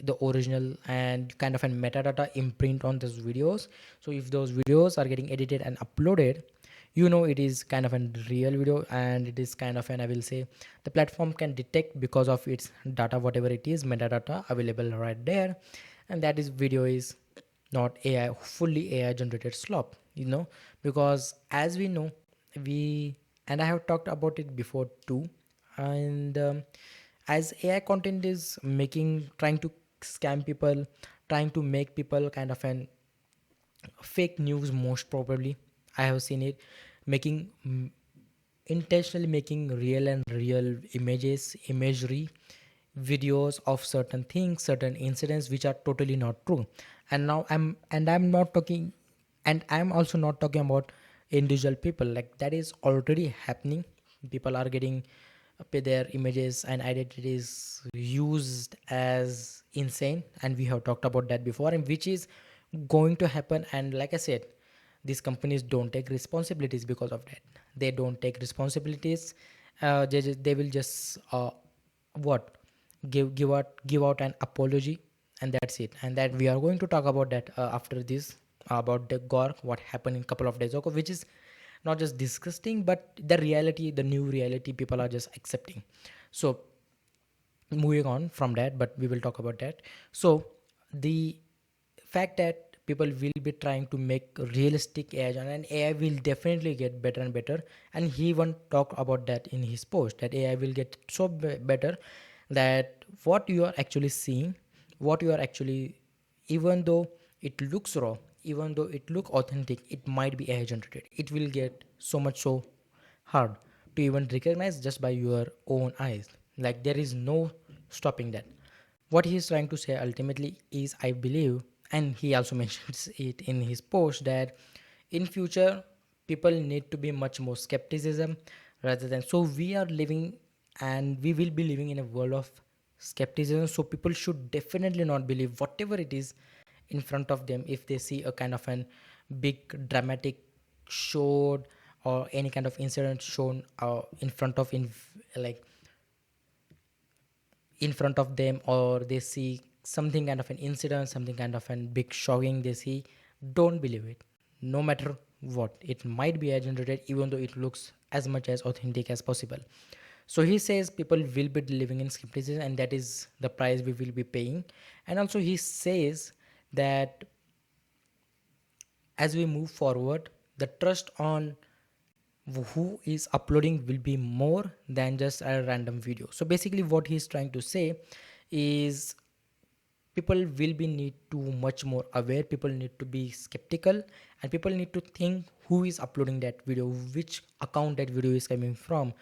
the original, and kind of a metadata imprint on those videos. So if those videos are getting edited and uploaded, you know it is kind of a real video, and it is kind of an, I will say, the platform can detect because of its data, whatever it is metadata available right there, and that is video is not AI, fully AI generated slop, because as we know, we, and I have talked about it before too. And as AI content is making, trying to scam people, trying to make people kind of an fake news, most probably I have seen it making intentionally making real images, imagery, videos of certain things, certain incidents which are totally not true. And now I'm not talking, and I'm also not talking about individual people, like that is already happening. People are getting their images and identities used as insane, and we have talked about that before, and which is going to happen. And like I said, these companies don't take responsibilities because of that. They don't take responsibilities. They will just what give out an apology, and that's it. And that we are going to talk about that after this, about the gore what happened in couple of days ago, which is not just disgusting but the reality, the new reality people are just accepting. So moving on from that, but we will talk about that. So the fact that people will be trying to make realistic AI, and AI will definitely get better and better. And he even talked about that in his post, that AI will get so better that what you are actually seeing, what you are actually, even though it looks raw, even though it look authentic, it might be AI generated, it will get so much so hard to even recognize just by your own eyes. Like there is no stopping that. What he is trying to say ultimately is, I believe, and he also mentions it in his post, that in future people need to be much more skepticism rather than, so we are living and we will be living in a world of skepticism. So people should definitely not believe whatever it is in front of them. If they see a kind of an big dramatic showed or any kind of incident shown in front of like in front of them, or they see something kind of an incident, something kind of an big shocking they see, don't believe it. No matter what, it might be generated, even though it looks as much as authentic as possible. So he says people will be living in skepticism, and that is the price we will be paying. And also he says that as we move forward, the trust on who is uploading will be more than just a random video. So basically what he's trying to say is people will be need to much more aware, people need to be skeptical, and people need to think who is uploading that video, which account that video is coming from,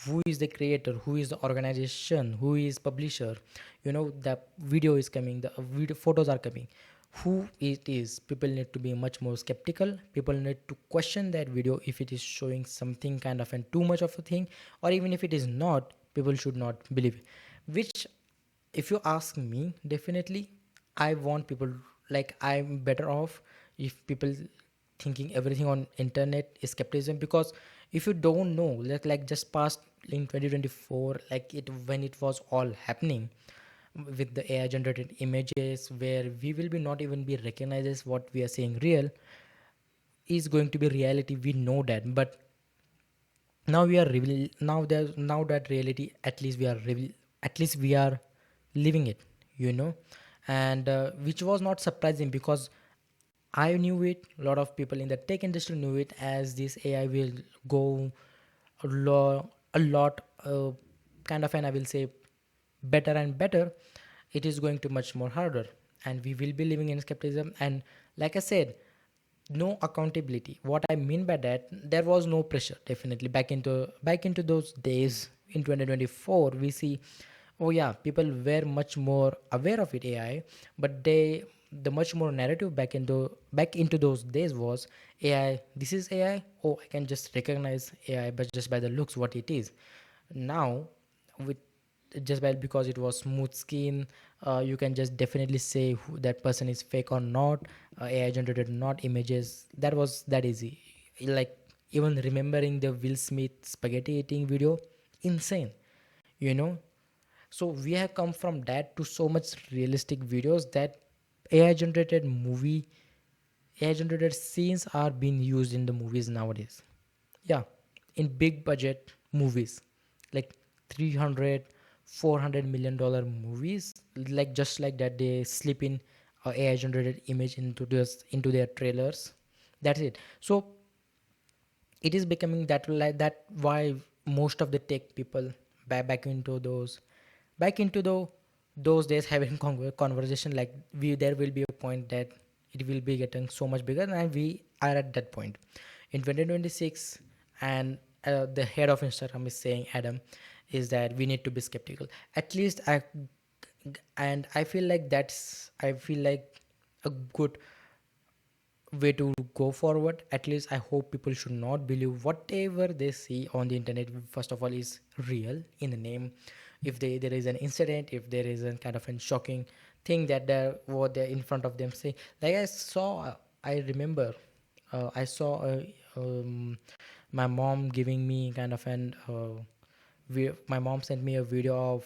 who is the creator, who is the organization, who is publisher, the video is coming, the video photos are coming, who it is. People need to be much more skeptical, people need to question that video if it is showing something kind of and too much of a thing, or even if it is not, people should not believe it. Which, if you ask me, definitely I want people, like I'm better off if people thinking everything on internet is skepticism, because If you don't know, like just past in 2024, like it when it was all happening with the AI generated images, where we will be not even be recognized as what we are saying real is going to be reality. We know that, but now we are now that reality, at least at least we are living it, you know. And which was not surprising, because I knew it, a lot of people in the tech industry knew it, as this AI will go a lot kind of, and I will say better and better. It is going to much more harder, and we will be living in skepticism. And like I said, no accountability. What I mean by that, there was no pressure. Definitely back into those days in 2024, we see, oh yeah, people were much more aware of it, AI. But the much more narrative back into those days was, AI, this is AI. Oh, I can just recognize AI but just by the looks what it is. Now, with just by because it was smooth skin, you can just definitely say who that person is fake or not. AI generated not images. That was that easy. Like, even remembering the Will Smith spaghetti eating video, insane, you know. So we have come from that to so much realistic videos that AI generated movie AI generated scenes are being used in the movies nowadays. Yeah, in big budget movies, like 300, $400 million movies, like just like that, they slip in AI generated image into their trailers. That's it. So it is becoming that, like that, why most of the tech people back into those days having conversation, like we there will be a point that it will be getting so much bigger, and we are at that point in 2026. And the head of Instagram is saying, Adam, is that we need to be skeptical. At least I feel like a good way to go forward. At least I hope people should not believe whatever they see on the internet. First of all, is real in the name. If there is an incident, if there is a kind of a shocking thing that they're in front of them say, like I remember, I saw my mom giving me kind of an my mom sent me a video of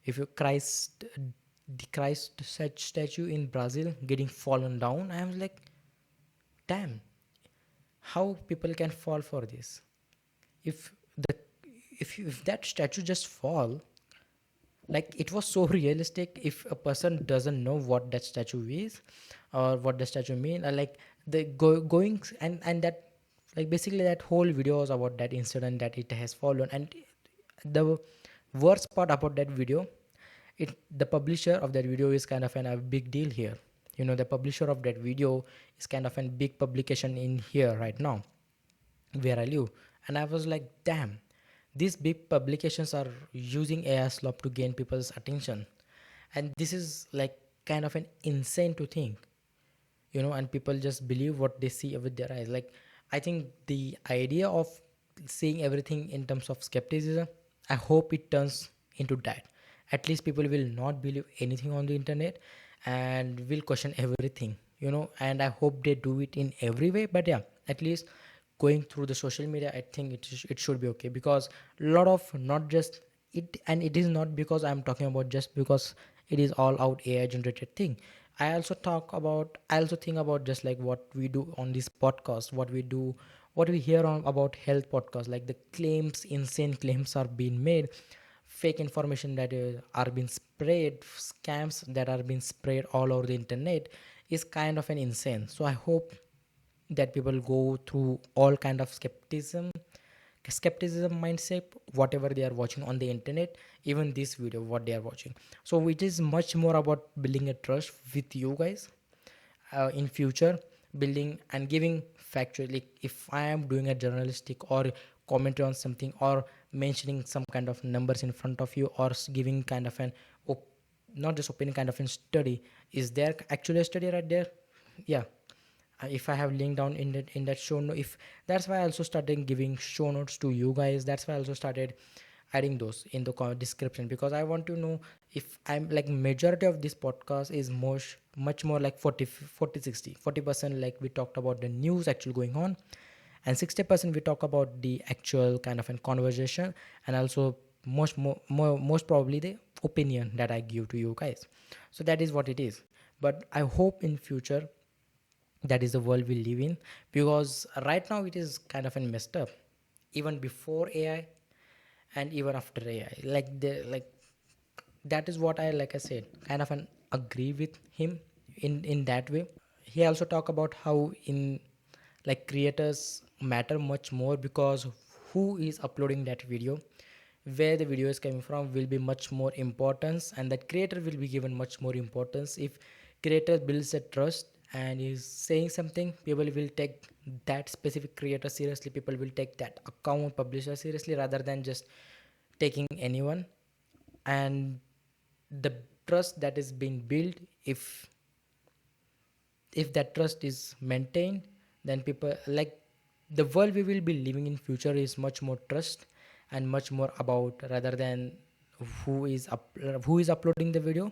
if you Christ the Christ such statue in Brazil getting fallen down. I was like, damn, how people can fall for this? If the if that statue just fall, like it was so realistic. If a person doesn't know what that statue is or what the statue mean, like the going and that, like basically that whole video was about that incident that it has fallen. And the worst part about that video, the publisher of that video is kind of a big deal here. You know, the publisher of that video is kind of a big publication in here right now where I live. And I was like, damn, these big publications are using AI Slop to gain people's attention. And this is like kind of an insane to think, you know. And people just believe what they see with their eyes. Like, I think the idea of seeing everything in terms of skepticism, I hope it turns into that. At least people will not believe anything on the internet and will question everything, you know. And I hope they do it in every way. But yeah, at least going through the social media, I think it should be okay. Because a lot of, not just it, and it is not because I'm talking about just because it is all out AI generated thing. I also think about just like what we do on this podcast, what we do, what we hear on about health podcast. Like the claims, insane claims are being made, fake information that are being sprayed, scams that are being sprayed all over the internet, is kind of an insane. So I hope that people go through all kind of skepticism mindset, whatever they are watching on the internet, even this video what they are watching. So it is much more about building a trust with you guys in future, building and giving factual. Like if I am doing a journalistic or commentary on something, or mentioning some kind of numbers in front of you, or giving kind of an not just opinion, kind of a study, is there actually a study right there? Yeah. If I have linked down in that show note, if that's why I also started giving show notes to you guys. That's why I also started adding those in the description, because I want to know if I'm like, majority of this podcast is much more like 40 40 60 40% like we talked about the news actually going on, and 60% we talk about the actual kind of a conversation, and also most probably the opinion that I give to you guys. So that is what it is. But I hope in future that is the world we live in, because right now it is kind of a messed up, even before AI and even after AI. Like that is what I, like I said, kind of an agree with him in that way. He also talk about how in like creators matter much more, because who is uploading that video, where the video is coming from will be much more importance, and that creator will be given much more importance. If creator builds a trust and is saying something, people will take that specific creator seriously, people will take that account publisher seriously rather than just taking anyone. And the trust that is being built, if that trust is maintained, then people like the world we will be living in future is much more trust and much more about, rather than who is uploading the video.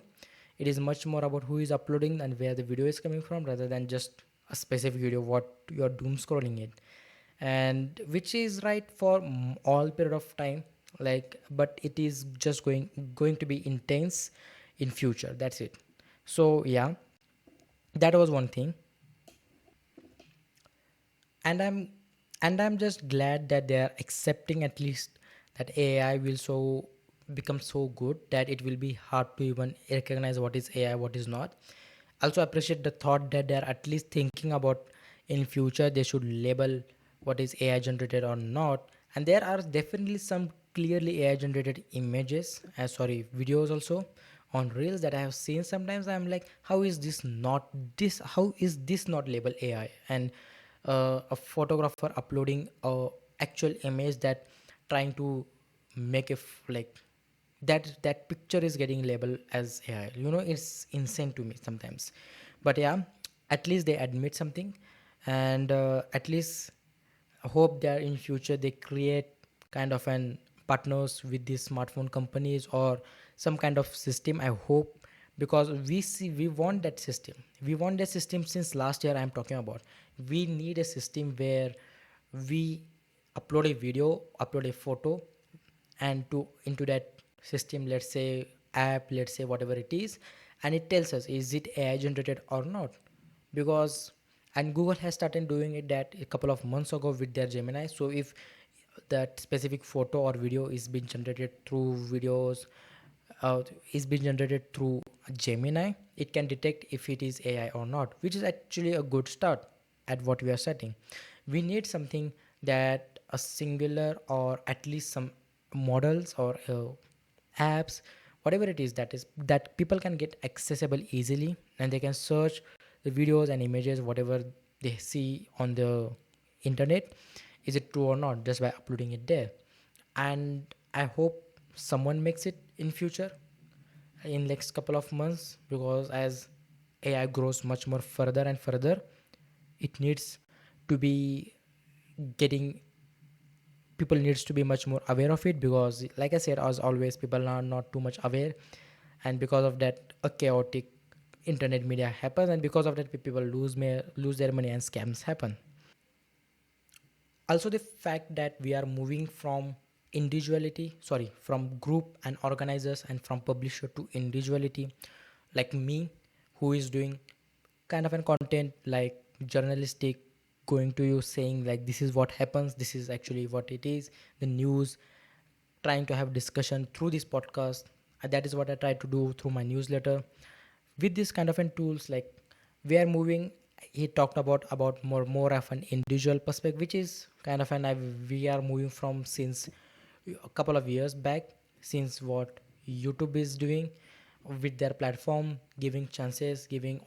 It is much more about who is uploading and where the video is coming from, rather than just a specific video what you're doom scrolling it. And which is right for all period of time, like, but it is just going to be intense in future. That's it. So yeah, that was one thing. And i'm and i'm just glad that they are accepting at least that AI will so become so good that it will be hard to even recognize what is AI, what is not. Also appreciate the thought that they are at least thinking about in future they should label what is AI generated or not. And there are definitely some clearly AI generated images, videos also on reels that I have seen. Sometimes I'm like, how is this not labeled AI? And a photographer uploading a actual image that trying to make like that picture is getting labeled as AI. It's insane to me sometimes. But yeah, at least they admit something. And at least hope that in future they create kind of an partners with these smartphone companies or some kind of system. I hope, because we want that system. We want that system since last year. I'm talking about, we need a system where we upload a video, upload a photo, and to into that system, let's say app, let's say whatever it is, and it tells us is it AI generated or not. Because and Google has started doing it that a couple of months ago with their Gemini. So if that specific photo or video is being generated through videos is being generated through Gemini, it can detect if it is AI or not, which is actually a good start at what we are setting. We need something that a singular or at least some models or apps, whatever it is, that people can get accessible easily, and they can search the videos and images whatever they see on the internet, is it true or not, just by uploading it there. And I hope someone makes it in future, in next couple of months, because as AI grows much more further and further, it needs to be getting people needs to be much more aware of it. Because like I said, as always, people are not too much aware, and because of that a chaotic internet media happens, and because of that people lose their money and scams happen. Also the fact that we are moving from from group and organizers and from publisher to individuality, like me, who is doing kind of an content like journalistic, going to you saying like this is what happens, this is actually what it is, the news, trying to have discussion through this podcast. And that is what I try to do through my newsletter. With this kind of an tools, like we are moving, he talked about more of an individual perspective, which is kind of we are moving from since a couple of years back, since what YouTube is doing with their platform, giving chances, giving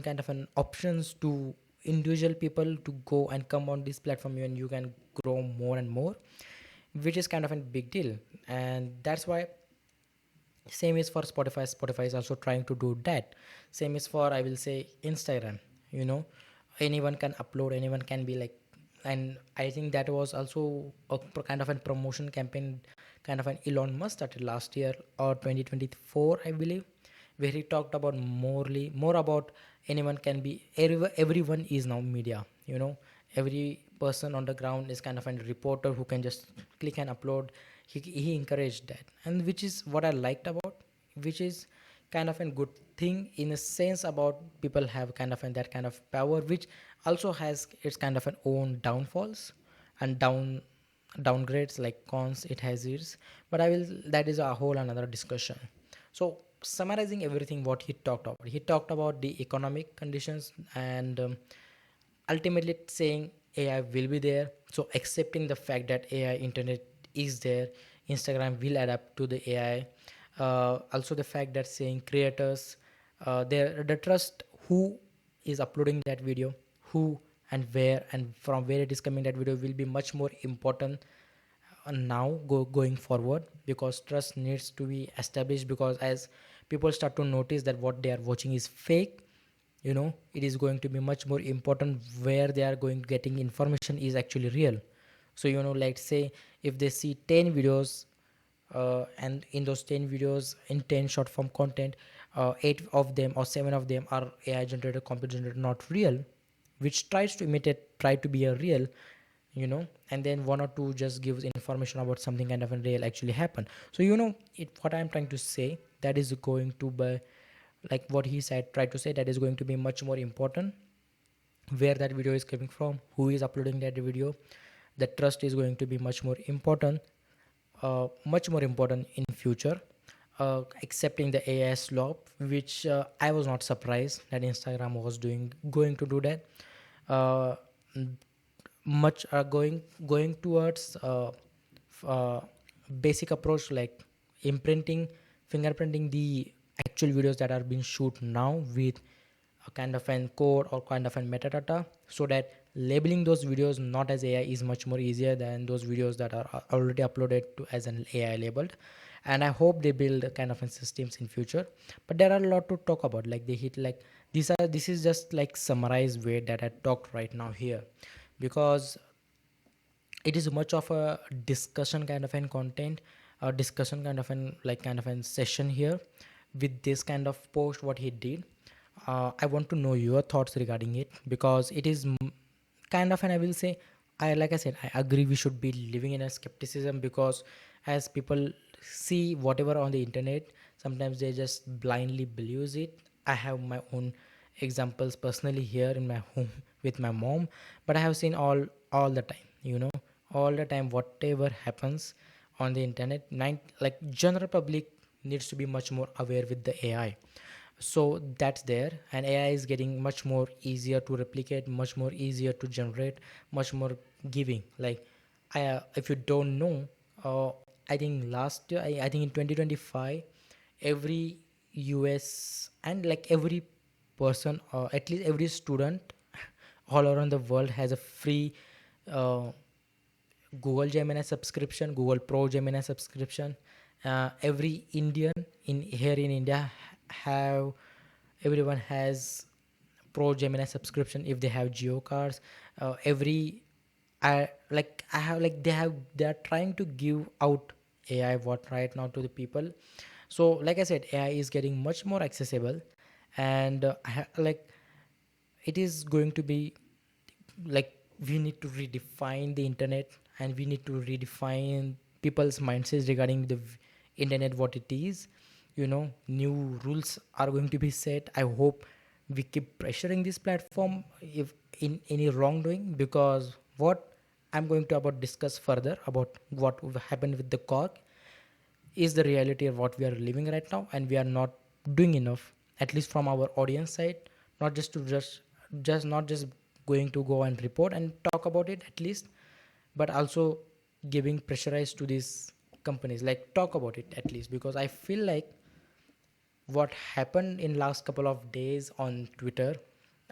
kind of an options to individual people to go and come on this platform, and you can grow more and more, which is kind of a big deal. And that's why same is for Spotify is also trying to do that. Same is for, I will say, Instagram. Anyone can upload, anyone can be like. And I think that was also a kind of a promotion campaign, kind of an Elon Musk started last year or 2024, I believe, where he talked about more about anyone can be, everyone is now media. Every person on the ground is kind of a reporter who can just click and upload. He encouraged that, and which is what I liked about, which is kind of a good thing in a sense about people have kind of that kind of power, which also has its kind of an own downfalls and downgrades, like cons it has its. But I will, that is a whole another discussion. So summarizing everything what he talked about the economic conditions, and ultimately saying AI will be there. So accepting the fact that AI internet is there, Instagram will adapt to the AI. Also the fact that saying creators, the trust who is uploading that video, who and where and from where it is coming, that video will be much more important now going forward, because trust needs to be established, because as people start to notice that what they are watching is fake, it is going to be much more important where they are going getting information is actually real. So let's say if they see 10 videos, and in those 10 videos, in 10 short form content, 8 of them or 7 of them are AI generated, computer generated, not real, which tries to imitate, try to be a real, and then one or two just gives information about something kind of a real actually happened. So what I'm trying to say, that is going to be like what he said, try to say, that is going to be much more important where that video is coming from, who is uploading that video. The trust is going to be much more important in future. Accepting the AI slop, which I was not surprised that Instagram was going to do that. uh, Much going towards basic approach, like imprinting, fingerprinting the actual videos that are being shoot now with a kind of an code or kind of an metadata, so that labeling those videos not as AI is much more easier than those videos that are already uploaded to as an AI labeled. And I hope they build a kind of an systems in future. But there are a lot to talk about, like they hit like this is just like summarized way that I talked right now here, because it is much of a discussion kind of an content, a discussion kind of an like kind of an session here with this kind of post what he did. I want to know your thoughts regarding it, because it is kind of, and I will say, I like I said, I agree we should be living in a skepticism, because as people see whatever on the internet, sometimes they just blindly believes it. I have my own examples personally here in my home with my mom, but I have seen all the time, all the time whatever happens on the internet, like general public needs to be much more aware with the AI. So that's there, and AI is getting much more easier to replicate, much more easier to generate, much more giving. Like if you don't know, I think last year, I think in 2025, every US and like every person, at least every student all around the world has a free uh, Google Gemini subscription, Google Pro Gemini subscription. Every Indian in here in India have everyone has Pro Gemini subscription if they have Geo cards. Every I have like they are trying to give out AI what right now to the people. So like I said, AI is getting much more accessible, and like it is going to be like we need to redefine the internet, and we need to redefine people's mindsets regarding the internet what it is. New rules are going to be set. I hope we keep pressuring this platform if in any wrongdoing, because what I'm going to about discuss further about what happened with the cork is the reality of what we are living right now, and we are not doing enough, at least from our audience side, not just to just not just going to go and report and talk about it at least, but also giving pressurized to these companies, like talk about it at least, because I feel like what happened in last couple of days on Twitter,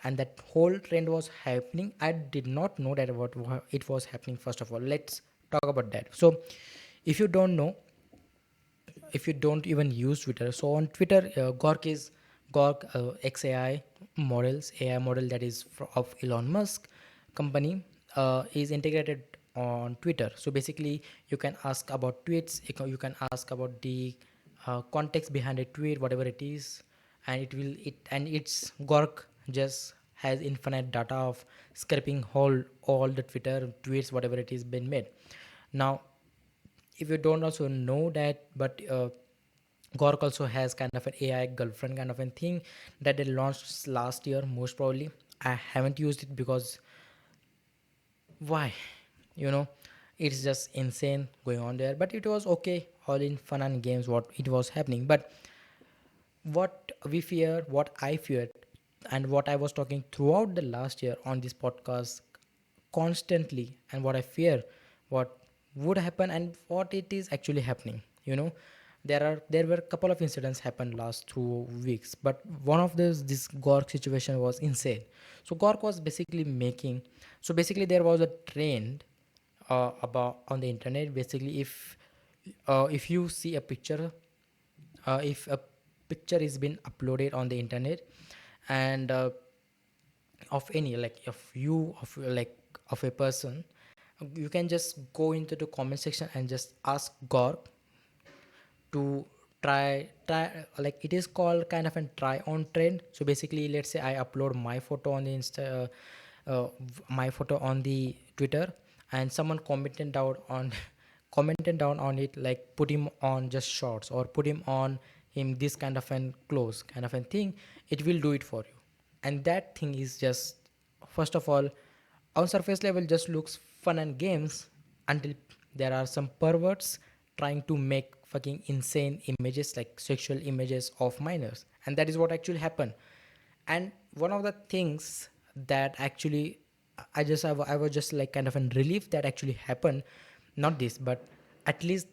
and that whole trend was happening, I did not know that what it was happening. First of all, let's talk about that. So if you don't know, if you don't even use Twitter, so on Twitter, Gork XAI models, AI model that is of Elon Musk company, is integrated on Twitter. So basically, you can ask about tweets, you can ask about the context behind a tweet, whatever it is, and it's Gork just has infinite data of scraping all the Twitter tweets, whatever it is been made. Now, if you don't also know that, but Gork also has kind of an AI girlfriend kind of a thing that they launched last year, most probably. I haven't used it because why? You know, it's just insane going on there. But it was okay, all in fun and games, what it was happening. But what we fear, what I feared, and what I was talking throughout the last year on this podcast constantly, and what I fear, what would happen, and what it is actually happening. There were a couple of incidents happened last 2 weeks, but one of those this Gork situation was insane. So Gork was basically making. So basically, there was a trend about on the internet. Basically, if you see a picture, if a picture is been uploaded on the internet, and of any like of you of like of a person, you can just go into the comment section and just ask Gork to try like it is called kind of a try on trend. So basically, let's say I upload my photo on the my photo on the Twitter, and someone commented down on commented down on it, like put him on just shorts or put him on him this kind of an clothes kind of a thing. It will do it for you. And that thing is just, first of all, on surface level just looks fun and games, until there are some perverts trying to make fucking insane images, like sexual images of minors, and that is what actually happened. And one of the things that actually I was just like kind of in relief that actually happened, not this, but at least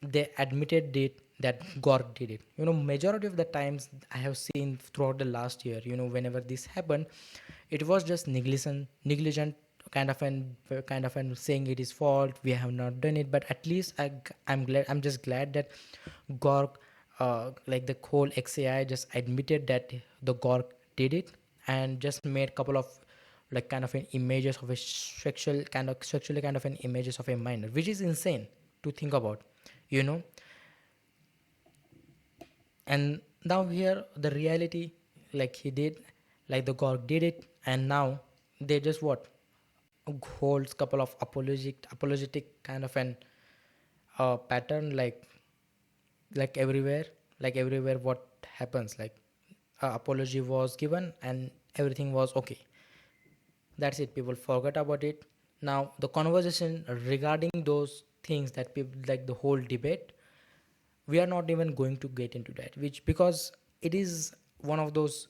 they admitted it, that Gork did it. Majority of the times I have seen throughout the last year, whenever this happened, it was just negligent kind of an saying it is fault, we have not done it. But at least I'm just glad that Gork, like the whole XAI, just admitted that the Gork did it, and just made couple of like kind of an images of a sexually kind of an images of a minor, which is insane to think about, you know and now here the reality, like he did, like the Gork did it, and now they just what holds couple of apologetic kind of an pattern, like everywhere what happens, like apology was given and everything was okay. That's it, people forget about it. Now the conversation regarding those things, that people like the whole debate, we are not even going to get into that, which because it is one of those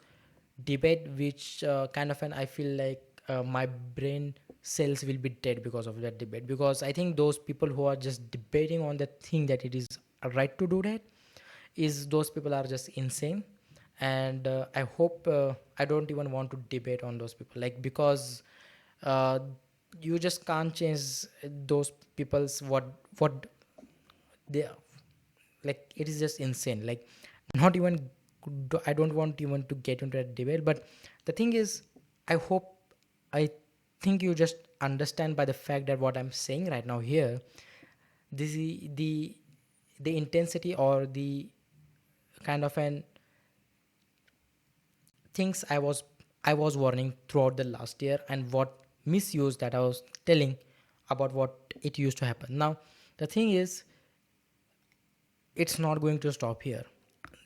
debate which kind of an I feel like my brain cells will be dead because of that debate, because I think those people who are just debating on the thing that it is a right to do that, is those people are just insane. And I hope I don't even want to debate on those people, like, because uh, you just can't change those people's what they, like, it is just insane, like, not even, I don't want even to get into that debate. But the thing is, I hope, I think you just understand by the fact that what I'm saying right now here, this the intensity or the kind of an things I was warning throughout the last year, and what misuse that I was telling about what it used to happen. Now the thing is, it's not going to stop here.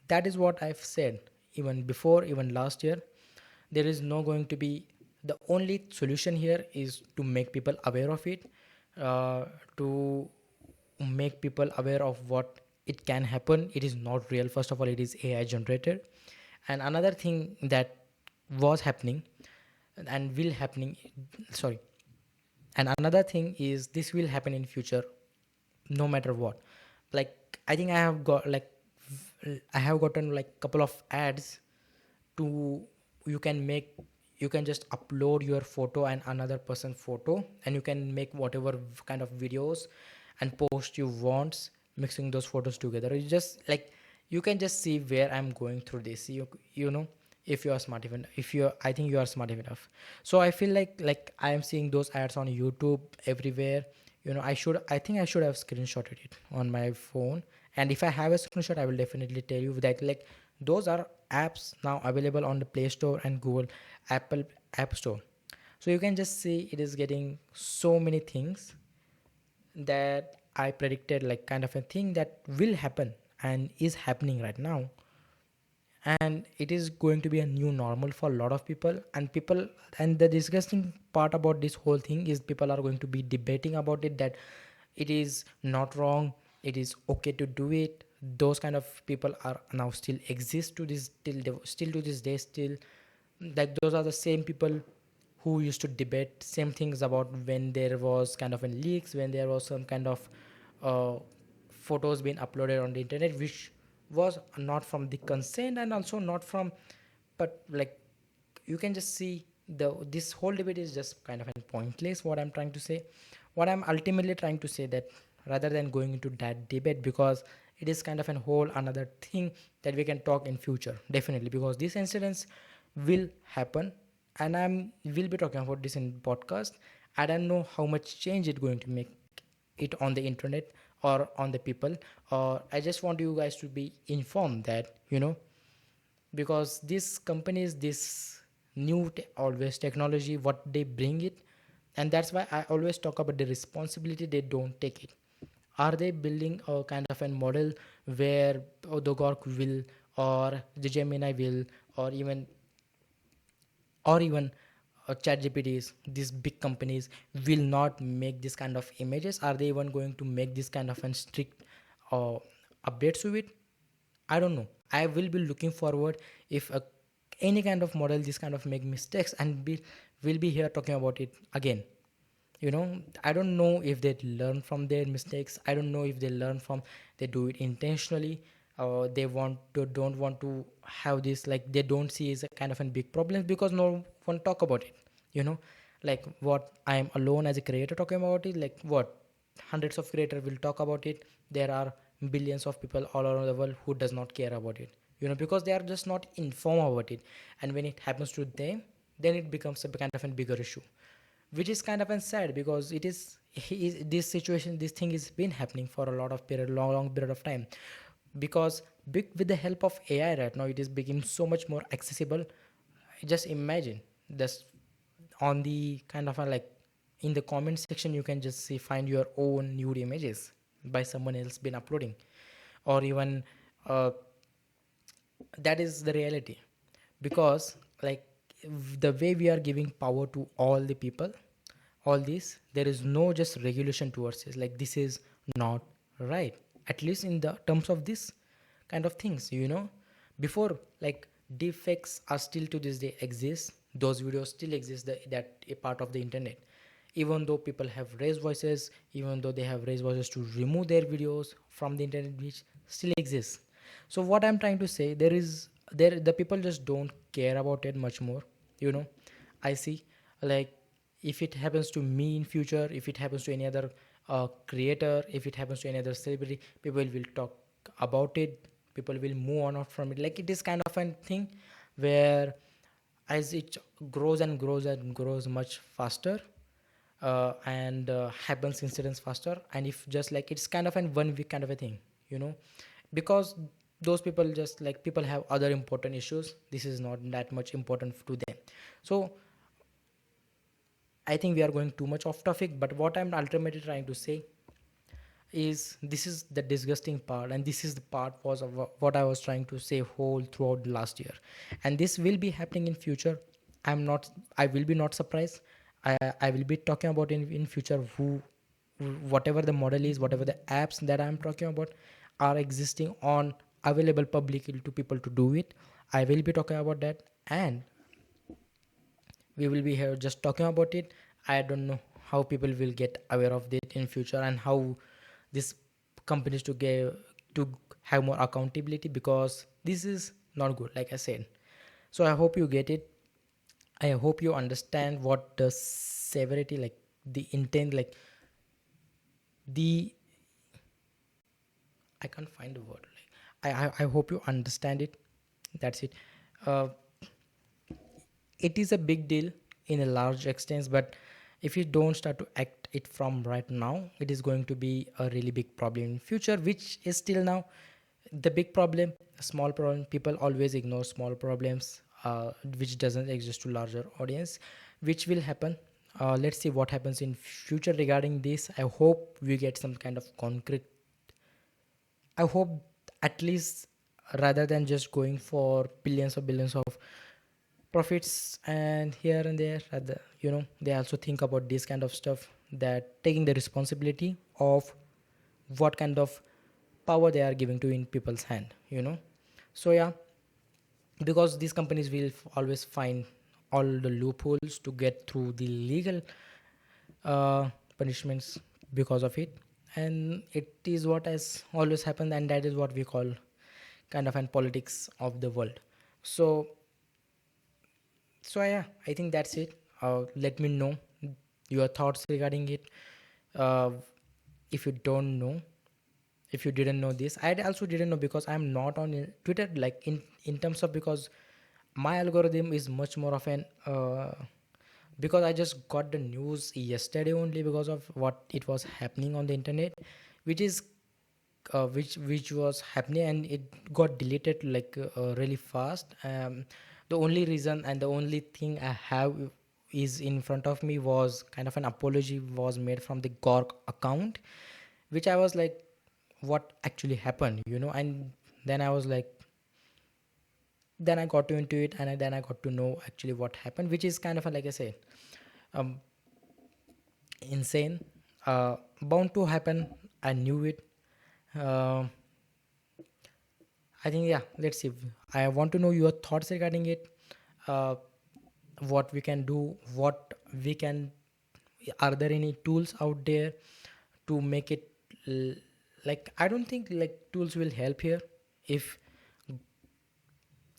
That is what I've said even before, even last year. There is no going to be, the only solution here is to make people aware of it, to make people aware of what it can happen. It is not real. First of all, it is AI generated. And another thing that was happening and will happening, sorry, and another thing is this will happen in future, no matter what. Like, I think I have gotten like couple of ads to, you can make, you can just upload your photo and another person's photo, and you can make whatever kind of videos and post you want, mixing those photos together. You just like, you can just see where I'm going through this. You know if you are smart, even if you, I think you are smart enough. So I feel like I am seeing those ads on YouTube everywhere. I think I should have screenshotted it on my phone And if I have a screenshot, I will definitely tell you that, like, those are apps now available on the Play Store and Google Apple App Store. So you can just see it is getting so many things that I predicted, like kind of a thing that will happen and is happening right now. And it is going to be a new normal for a lot of people. And the disgusting part about this whole thing is people are going to be debating about it, that it is not wrong, it is okay to do it. Those kind of people are now still exist to this still to this day, still, like those are the same people who used to debate same things about when there was kind of a leaks, when there was some kind of uh, photos being uploaded on the internet which was not from the consent, and also not from, but like, you can just see this whole debate is just kind of pointless. What I'm trying to say, what I'm ultimately trying to say, that rather than going into that debate, because it is kind of a whole another thing that we can talk in future, definitely, because these incidents will happen, and I'm will be talking about this in podcast. I don't know how much change it going to make it on the internet or on the people, or I just want you guys to be informed that, because these companies, this always technology, what they bring it, and that's why I always talk about the responsibility they don't take it. Are they building a kind of a model where the Gork will, or the Gemini will, or even ChatGPTs, these big companies will not make this kind of images? Are they even going to make this kind of a strict uh, updates to it? I don't know. I will be looking forward if any kind of model this kind of make mistakes, and will be here talking about it again. I don't know if they learn from their mistakes. I don't know if they learn from, they do it intentionally, or they don't want to have this, like they don't see as a kind of a big problem because no one talk about it. you know like, what, I am alone as a creator talking about it? Like, what, hundreds of creators will talk about it? There are billions of people all around the world who does not care about it, because they are just not informed about it. And when it happens to them, then it becomes a kind of a bigger issue, which is kind of sad, because this situation, this thing is been happening for a lot of period, long period of time. Because with the help of AI right now, it is becoming so much more accessible. Just imagine this, on the kind of like, in the comment section, you can just see, find your own nude images by someone else been uploading, or even uh, that is the reality. Because, like, the way we are giving power to all the people, all this, there is no just regulation towards it, like this is not right, at least in the terms of this kind of things. Before, like, defects are still to this day exist, those videos still exist, that a part of the internet, even though people have raised voices, even though they have raised voices to remove their videos from the internet, which still exists. So what I'm trying to say, the people just don't care about it much more. you know I see, like, if it happens to me in future, if it happens to any other creator, if it happens to any other celebrity, people will talk about it, people will move on from it. Like, it is kind of a thing where, as it grows and grows and grows much faster, and happens incidents faster, and if just like, it's kind of an 1 week kind of a thing, because those people, just like, people have other important issues, this is not that much important to them. So I think we are going too much off topic, but what I'm ultimately trying to say is, this is the disgusting part, and this is the part was of what I was trying to say whole throughout last year, and this will be happening in future. I will be not surprised. I will be talking about in future, whatever the model is, whatever the apps that I'm talking about are existing on, available publicly to people to do it. I will be talking about that, and we will be here just talking about it. I don't know how people will get aware of it in future, and how this companies to have more accountability, because this is not good, like I said. So I hope you get it. I hope you understand what the severity, like the intent, like the, I can't find the word, like, I hope you understand it. That's it. uh, it is a big deal in a large extent, but if you don't start to act it from right now, it is going to be a really big problem in future, which is still now the big problem. Small problem, people always ignore small problems, which doesn't exist to larger audience, which will happen. Let's see what happens in future regarding this. I hope we get some kind of concrete. I hope at least, rather than just going for billions or billions of profits and here and there, rather, they also think about this kind of stuff, that taking the responsibility of what kind of power they are giving to in people's hand. So yeah, because these companies will always find all the loopholes to get through the legal punishments because of it. And it is what has always happened, and that is what we call kind of an politics of the world. So so yeah, I think that's it. Let me know your thoughts regarding it. uh, if you don't know, if you didn't know this, I also didn't know, because I'm not on Twitter, like in terms of, because my algorithm is much more of an because I just got the news yesterday only because of what it was happening on the internet, which is which was happening, and it got deleted like really fast. The only reason and the only thing I have is in front of me was kind of an apology was made from the Gork account, which I was like, what actually happened? And then I was like, then I got into it, and then I got to know actually what happened, which is kind of a, like I said, um, insane, bound to happen. I knew it. uh, I think, yeah, let's see. I want to know your thoughts regarding it. uh, what we can do, what we can, are there any tools out there to make it l- like, I don't think like tools will help here, if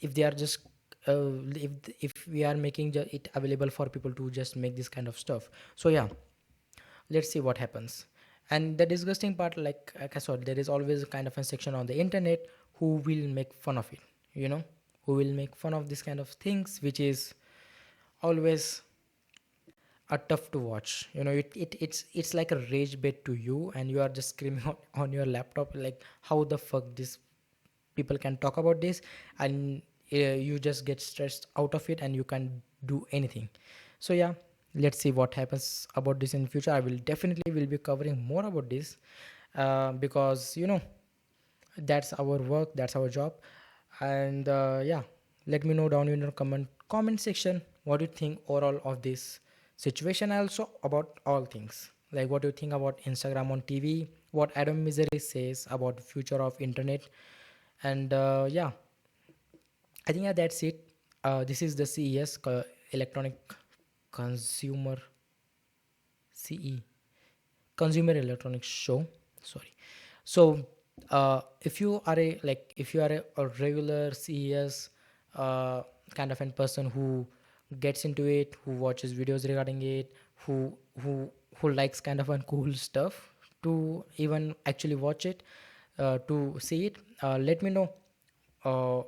they are just if we are making it available for people to just make this kind of stuff. So yeah, let's see what happens. And the disgusting part, like I saw, there is always kind of a section on the internet who will make fun of it, you know who will make fun of this kind of things, which is always tough to watch. It's like a rage bait to you, and you are just screaming on your laptop, like, how the fuck this people can talk about this, and you just get stressed out of it, and you can't do anything. So yeah, let's see what happens about this in future. I will definitely will be covering more about this, because that's our work, that's our job. And yeah, let me know down in your comment section what you think overall of this situation, also about all things, like what do you think about Instagram on TV, what Adam Misery says about future of internet. And yeah, I think, yeah, that's it. This is the CES, electronic consumer CE consumer electronics show. Sorry. So if you are a regular CES kind of a person who gets into it, who watches videos regarding it, who who who likes kind of cool stuff, to even actually watch it, to see it, let me know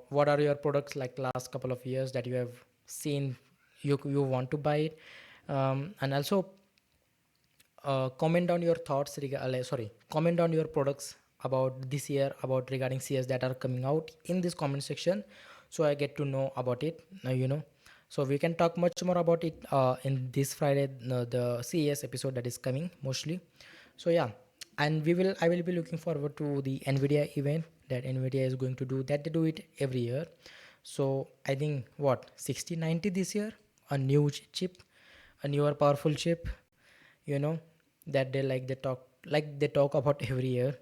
what are your products like last couple of years that you have seen, you want to buy it. And also comment down your thoughts comment down your products about this year, about regarding CS that are coming out in this comment section, so I get to know about it. So we can talk much more about it in this Friday, the CES episode that is coming mostly. So yeah, and I will be looking forward to the Nvidia event that Nvidia is going to do, that they do it every year. So I think, what, 6090 this year, a new chip, a newer powerful chip, you know that they talk about every year.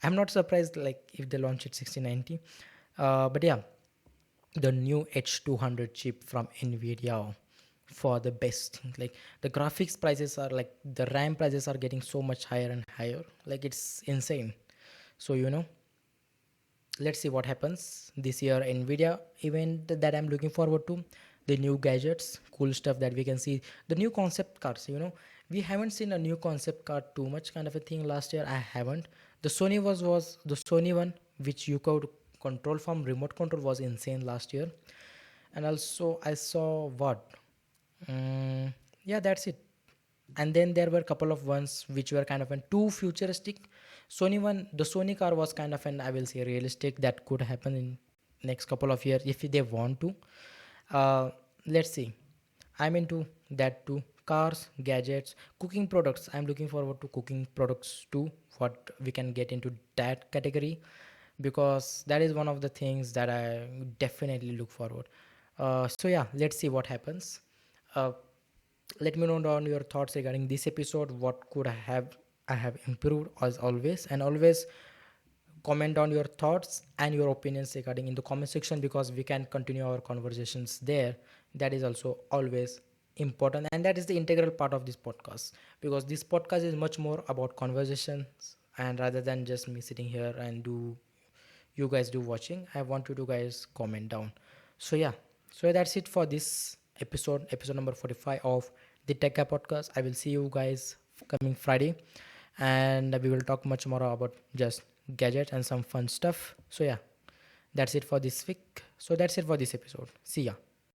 I'm not surprised, like, if they launch it 6090. But yeah, the new H200 chip from Nvidia for the best thing. Like, the graphics prices are, like, the RAM prices are getting so much higher and higher, like, it's insane. So let's see what happens this year Nvidia event that I'm looking forward to. The new gadgets, cool stuff that we can see, the new concept cars. We haven't seen a new concept car too much kind of a thing last year. I haven't. The Sony was the Sony one, which you could control from remote control, was insane last year. And also I saw what, yeah, that's it. And then there were a couple of ones which were kind of an too futuristic. The Sony car was kind of an, I will say, realistic, that could happen in next couple of years if they want to. Let's see. I'm into that too. Cars, gadgets, cooking products. I'm looking forward to cooking products too. What we can get into that category, because that is one of the things that I definitely look forward. So yeah, let's see what happens. Uh, Let me know down your thoughts regarding this episode. What could I have improved as always, and always comment down your thoughts and your opinions regarding in the comment section, because we can continue our conversations there. That is also always important, and that is the integral part of this podcast, because this podcast is much more about conversations, and rather than just me sitting here and do you guys do watching, I want you to guys comment down. So yeah, so that's it for this episode number 45 of the Tech Guy podcast. I will see you guys coming Friday, and we will talk much more about just gadget and some fun stuff. So yeah, that's it for this week. So that's it for this episode. See ya.